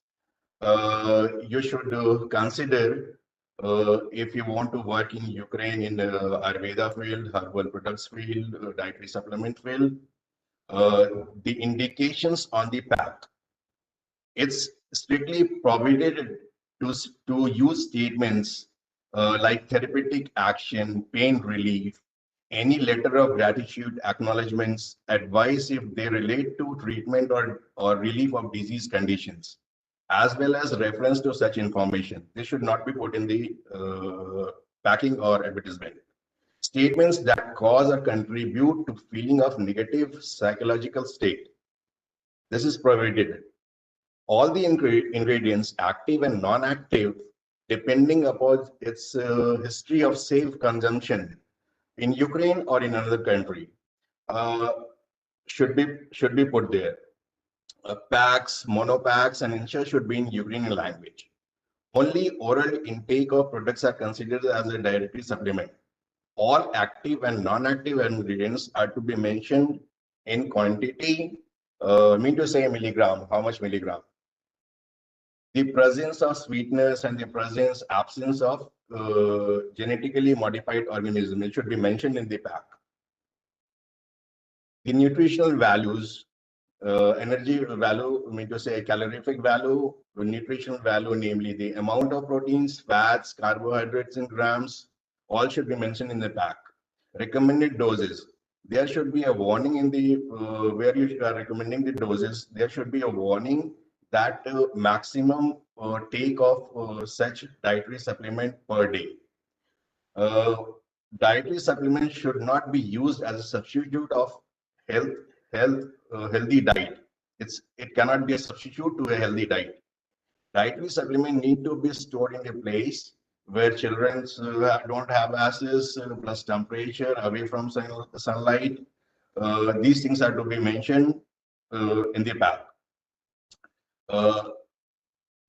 you should consider If you want to work in Ukraine in the Ayurveda field, herbal products field, dietary supplement field, the indications on the pack, it's strictly prohibited to use statements like therapeutic action, pain relief, any letter of gratitude, acknowledgements, advice if they relate to treatment or relief of disease conditions, as well as reference to such information. This should not be put in the packing or advertisement. Statements that cause or contribute to feeling of negative psychological state. This is prohibited. All the ingredients, active and non-active, depending upon its history of safe consumption in Ukraine or in another country, uh, should be put there. Packs, monopacks, and insert should be in Ukrainian language. Only oral intake of products are considered as a dietary supplement. All active and non-active ingredients are to be mentioned in quantity, mean to say milligram, how much milligram. The presence of sweetness and the presence, absence of genetically modified organism, it should be mentioned in the pack. The nutritional values, energy value, I mean to say calorific value, nutritional value, namely the amount of proteins, fats, carbohydrates in grams, all should be mentioned in the pack. Recommended doses. There should be a warning in the, where you are recommending the doses, there should be a warning that maximum take of such dietary supplement per day. Uh, Dietary supplements should not be used as a substitute of health, healthy diet. It cannot be a substitute to a healthy diet. Dietary supplement need to be stored in a place where children don't have access, plus temperature, away from sunlight. These things are to be mentioned in the pack.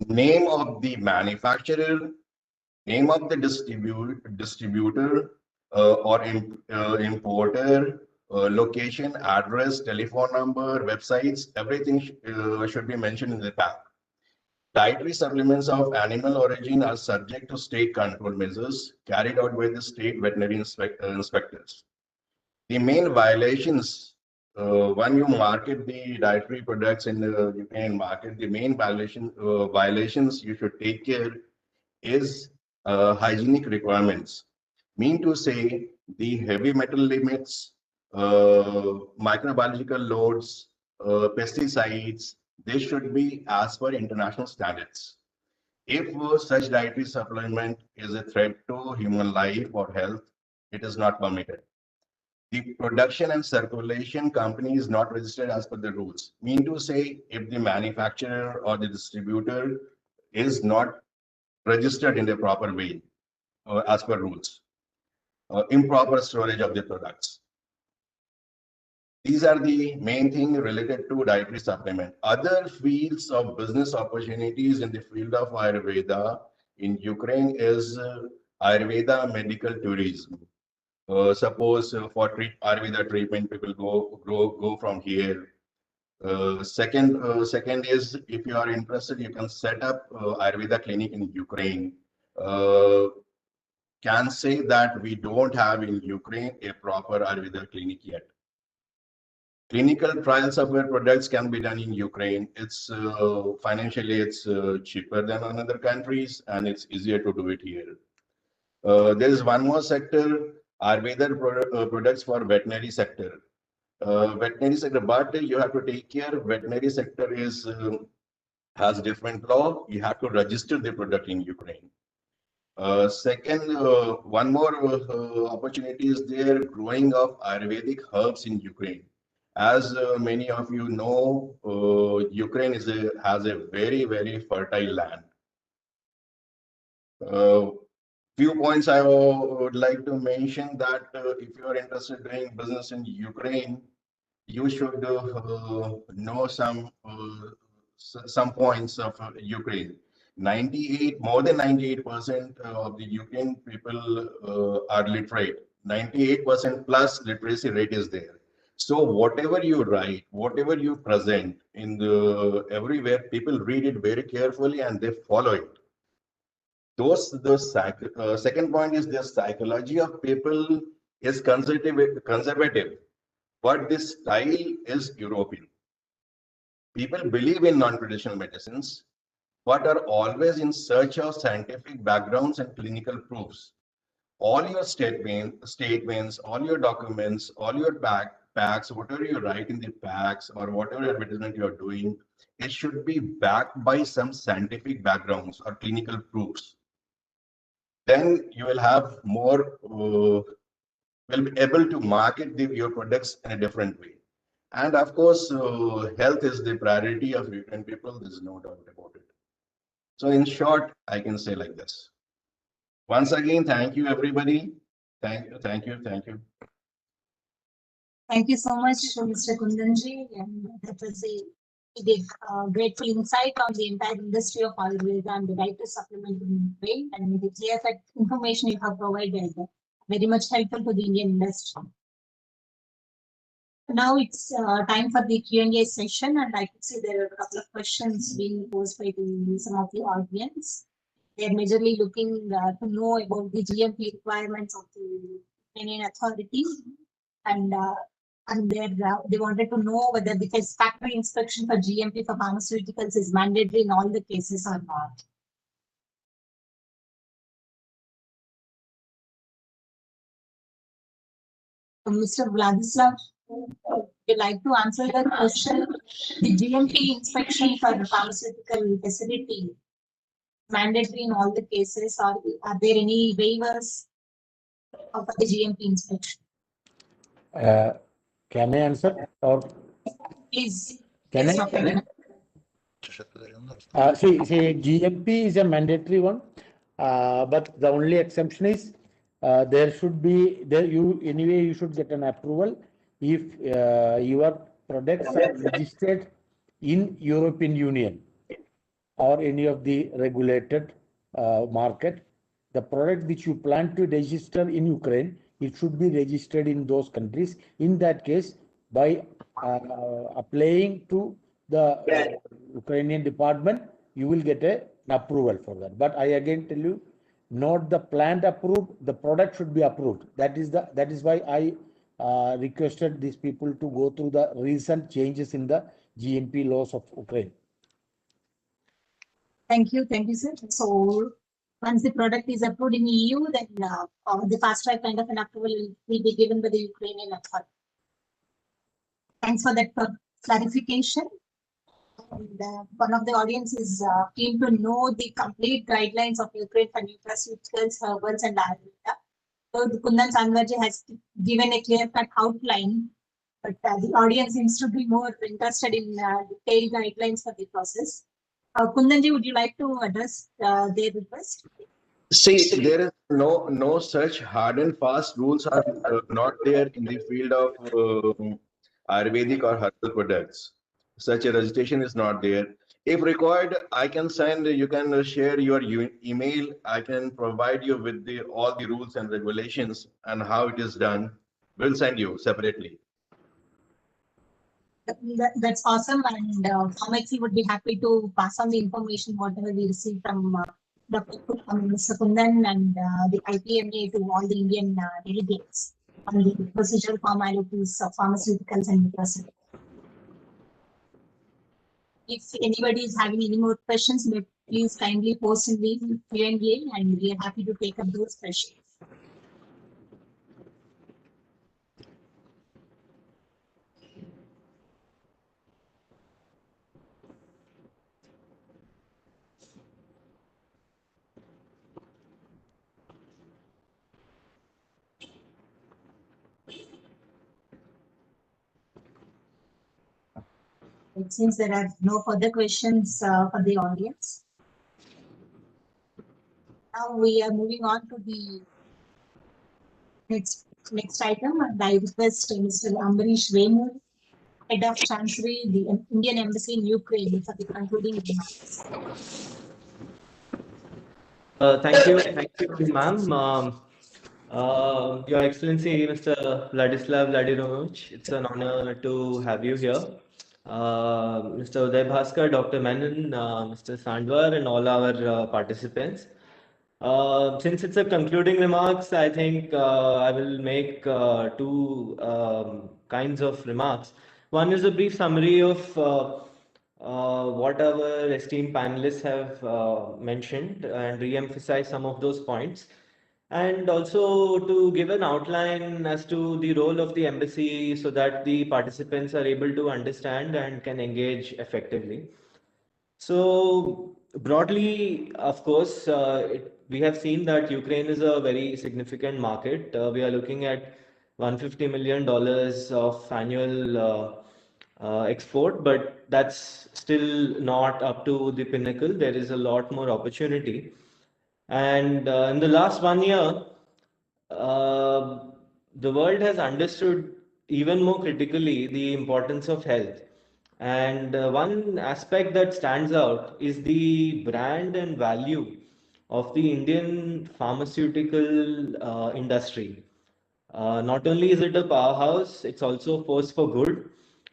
Name of the manufacturer, name of the distributor or importer, location, address, telephone number, websites, everything should be mentioned in the pack. Dietary supplements of animal origin are subject to state control measures carried out by the state veterinary inspectors. The main violations, when you market the dietary products in the Ukraine market, the main violations you should take care is hygienic requirements. Mean to say the heavy metal limits, microbiological loads, pesticides, they should be as per international standards. If such dietary supplement is a threat to human life or health, it is not permitted. The production and circulation company is not registered as per the rules. Mean to say, if the manufacturer or the distributor is not registered in the proper way as per rules. Improper storage of the products. These are the main things related to dietary supplement. Other fields of business opportunities in the field of Ayurveda in Ukraine is Ayurveda medical tourism. Suppose for Ayurveda treatment, people go from here. Second is, if you are interested, you can set up Ayurveda clinic in Ukraine. Can say that we don't have in Ukraine a proper Ayurveda clinic yet. Clinical trials of our products can be done in Ukraine. It's financially cheaper than in other countries, and it's easier to do it here. There is one more sector, Ayurveda products for veterinary sector. Veterinary sector, but you have to take care. Veterinary sector has different law. You have to register the product in Ukraine. Second, one more opportunity is there, growing of Ayurvedic herbs in Ukraine. As many of you know, Ukraine has a very, very fertile land. Few points I would like to mention that if you are interested in doing business in Ukraine, you should know some points of Ukraine. More than 98% of the Ukraine people are literate. 98% plus literacy rate is there. So whatever you write, whatever you present in the everywhere, people read it very carefully and they follow it. Second point is the psychology of people is conservative, but this style is European. People believe in non-traditional medicines, but are always in search of scientific backgrounds and clinical proofs. All your statements, all your documents, all your packs, whatever you write in the packs or whatever advertisement you are doing, it should be backed by some scientific backgrounds or clinical proofs. Then you will have more, will be able to market your products in a different way. And of course, health is the priority of Ukrainian people. There's no doubt about it. So in short, I can say like this. Once again, thank you, everybody. Thank you, thank you, thank you. Thank you so much, Mr. Kundanji, and that was a grateful insight on the entire industry of Ayurveda and the right to supplement in Ukraine, and the clear cut information you have provided, very much helpful to the Indian industry. Now it's time for the Q&A session, and I could see there are a couple of questions being posed by some of the audience. They're majorly looking to know about the GMP requirements of the Ukrainian authorities, and they wanted to know whether the factory inspection for GMP for pharmaceuticals is mandatory in all the cases or not. So Mr. Vladislav, would you like to answer the question? The GMP inspection for the pharmaceutical facility mandatory in all the cases, or are there any waivers of the GMP inspection? Can I answer or Please. can Yes, I? okay. See, GMP is a mandatory one, but the only exemption is there should be you should get an approval if your products are registered in European Union or any of the regulated market. The product which you plan to register in Ukraine, it should be registered in those countries. In that case, by applying to the Ukrainian department, you will get an approval for that. But I again tell you, not the plant approved, the product should be approved. That is why I requested these people to go through the recent changes in the GMP laws of Ukraine. Thank you, sir. So once the product is approved in EU, then the fast track kind of an approval will be given by the Ukrainian authority. Thanks for that clarification. And one of the audience is keen to know the complete guidelines of Ukraine for nutraceuticals, herbals, and Ayurveda. So Kundan Sanvarji has given a clear-cut outline, but the audience seems to be more interested in detailed guidelines for the process. Kundanji, would you like to address their request? See, there is no such hard and fast rules are not there in the field of Ayurvedic or herbal products. Such a registration is not there. If required, I can send. You can share your email. I can provide you with all the rules and regulations and how it is done. We'll send you separately. That's awesome, and Pharmacy would be happy to pass on the information whatever we receive from Mr. Kundan and the IPMA to all the Indian delegates on the procedural formalities of pharmaceuticals and nutraceuticals. If anybody is having any more questions, please kindly post in the Q&A, and we are happy to take up those questions. It seems there are no further questions for the audience. Now we are moving on to the next item, and I request Mr. Ambarish Vemur, Head of Chancery, the Indian Embassy in Ukraine, for the concluding remarks. Thank you, ma'am. Your Excellency, Mr. Vladislav Vladimirovich, it's an honor to have you here. Mr. Uday Bhaskar, Dr. Menon, Mr. Sandwar, and all our participants. Since it's a concluding remarks, I think I will make two kinds of remarks. One is a brief summary of what our esteemed panelists have mentioned and re-emphasize some of those points. And also to give an outline as to the role of the embassy so that the participants are able to understand and can engage effectively. So broadly, of course, we have seen that Ukraine is a very significant market. We are looking at $150 million of annual export, but that's still not up to the pinnacle. There is a lot more opportunity. And in the last 1 year, uh, the world has understood even more critically the importance of health. And one aspect that stands out is the brand and value of the Indian pharmaceutical industry. Not only is it a powerhouse, it's also a force for good.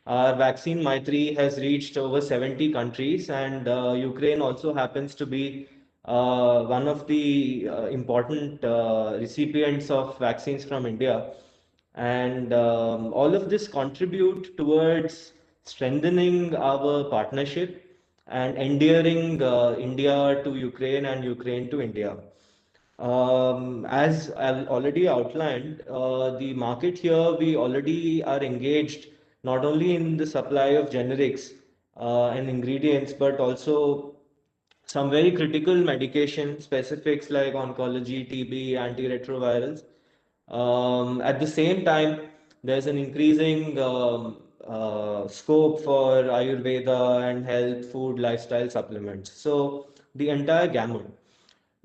Our vaccine Maitri has reached over 70 countries, and Ukraine also happens to be one of the important recipients of vaccines from India. And all of this contribute towards strengthening our partnership and endearing India to Ukraine and Ukraine to India. As I've already outlined, the market here, we already are engaged not only in the supply of generics and ingredients, but also some very critical medication specifics like oncology, TB, antiretrovirals. At the same time, there's an increasing scope for Ayurveda and health, food, lifestyle supplements. So the entire gamut.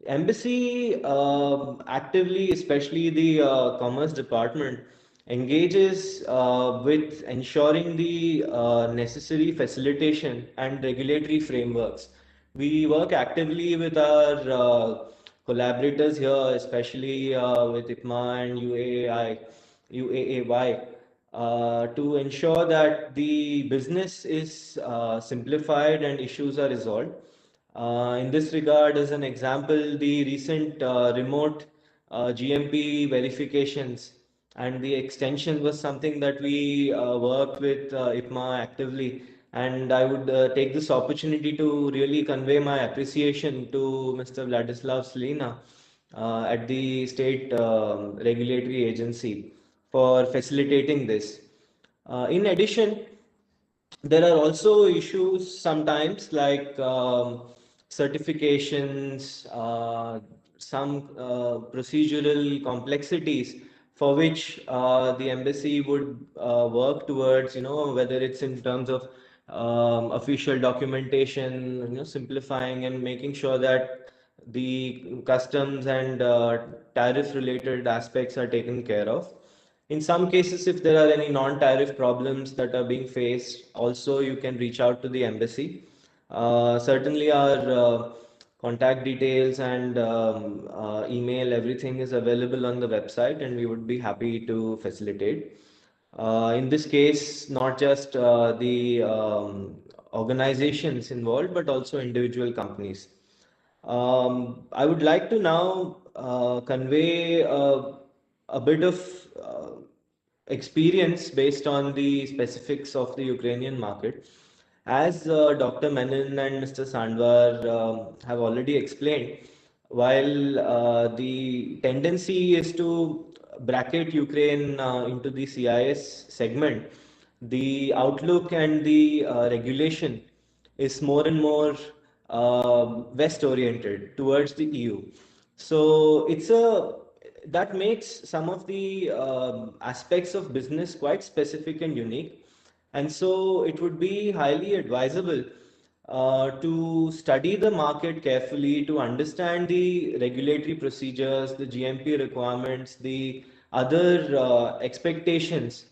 Embassy actively, especially the commerce department, engages with ensuring the necessary facilitation and regulatory frameworks. We work actively with our collaborators here, especially with IPMA and UAAY, to ensure that the business is simplified and issues are resolved. In this regard, as an example, the recent remote GMP verifications and the extension was something that we worked with IPMA actively. And I would take this opportunity to really convey my appreciation to Mr. Vladislav Slina at the state regulatory agency for facilitating this. In addition, there are also issues sometimes like certifications, some procedural complexities for which the embassy would work towards, whether it's in terms of official documentation, simplifying and making sure that the customs and tariff related aspects are taken care of. In some cases, if there are any non-tariff problems that are being faced, also you can reach out to the embassy. Certainly, our contact details and email, everything is available on the website, and we would be happy to facilitate. In this case, not just the organizations involved, but also individual companies. I would like to now convey a bit of experience based on the specifics of the Ukrainian market. As Dr. Menon and Mr. Sandwar have already explained, while the tendency is to bracket Ukraine into the CIS segment, the outlook and the regulation is more and more west oriented towards the EU. So that makes some of the aspects of business quite specific and unique. And so it would be highly advisable to study the market carefully, to understand the regulatory procedures, the GMP requirements, the other expectations,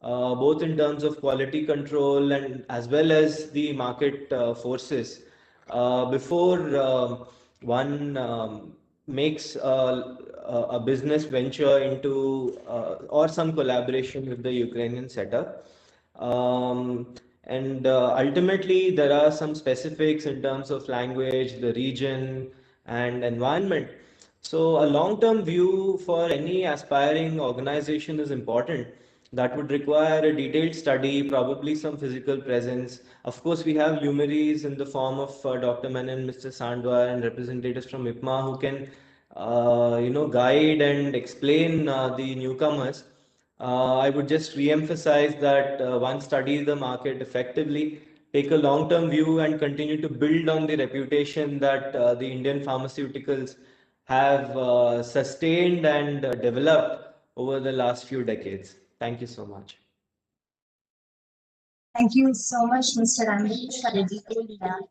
both in terms of quality control and as well as the market forces, before one makes a business venture into or some collaboration with the Ukrainian setup. And ultimately, there are some specifics in terms of language, the region, and environment. So a long-term view for any aspiring organization is important. That would require a detailed study, probably some physical presence. Of course, we have luminaries in the form of Dr. Menon, Mr. Sandwar, and representatives from IPMA who can, guide and explain the newcomers. I would just re-emphasize that one study the market effectively, take a long-term view, and continue to build on the reputation that the Indian pharmaceuticals have sustained and developed over the last few decades. Thank you so much. Thank you so much, Mr. Amrish, for a detailed,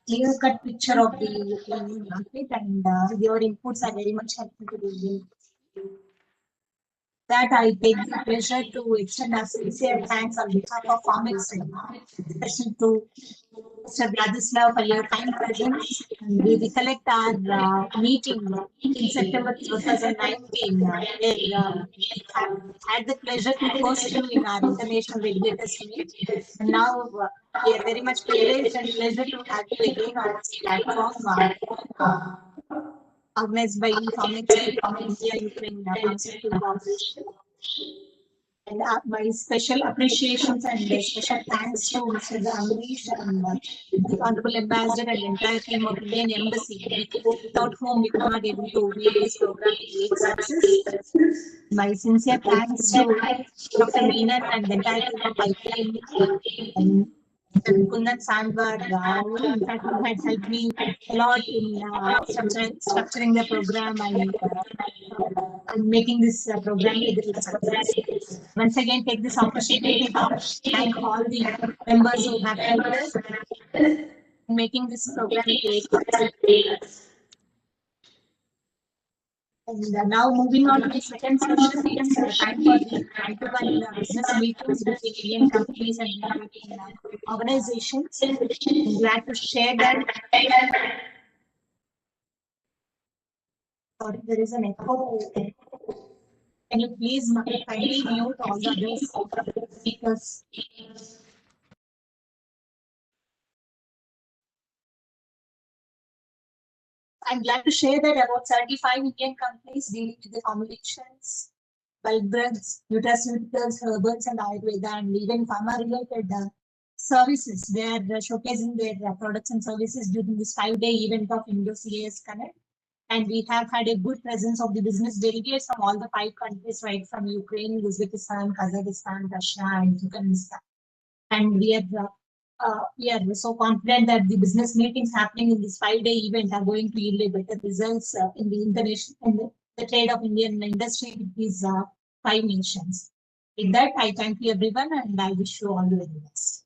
clear-cut picture of the Indian market, and your inputs are very much helpful to the Indian. That I take the pleasure to extend our sincere thanks on behalf of Pharmex, especially to Mr. Vladislav for your kind presence. And we recollect our meeting in September 2019, where we have had the pleasure to host you in our international regulators meet. And now we are very much privileged and pleasure to have you again on this platform organized by Pharmex from India, Ukraine, Pharmaceutical Cooperation. And my special appreciations and special thanks to Mr. Amrish and the Honorable Ambassador and entire team of Indian Embassy, without whom we could not able to make this program a great success. My sincere thanks to Dr. Meenan and the entire team of IPM and Mr. Kundan Sandwar, who in fact who had helped me a lot in structuring the program and making this program a great success. Once again, take this opportunity to thank all the members who have helped us in making this program a great success. And now moving on to the second session, it's time for the one-to-one business meetings between Indian companies and Indian organizations. I'm glad to share that. Sorry, there is an echo. Can you please kindly mute all the other speakers? I'm glad to share that about 75 Indian companies dealing with the formulations, bulk drugs, nutraceuticals, herbals, and Ayurveda, and even pharma-related services. They are showcasing their products and services during this 5-day event of INDO-CIS Connect. And we have had a good presence of the business delegates from all the 5 countries, right from Ukraine, Uzbekistan, Kazakhstan, Russia, and Turkmenistan. And we are so confident that the business meetings happening in this 5-day event are going to yield better results in the international and the trade of Indian industry with these 5 nations. With that, I thank you everyone, and I wish you all the very best.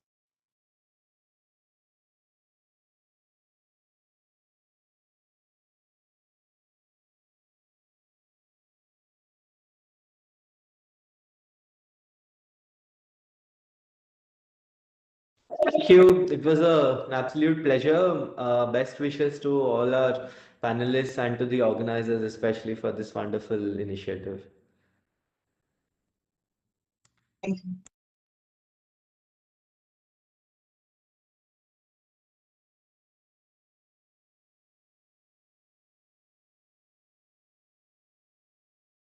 Thank you. It was an absolute pleasure. Best wishes to all our panelists and to the organizers, especially for this wonderful initiative. Thank you.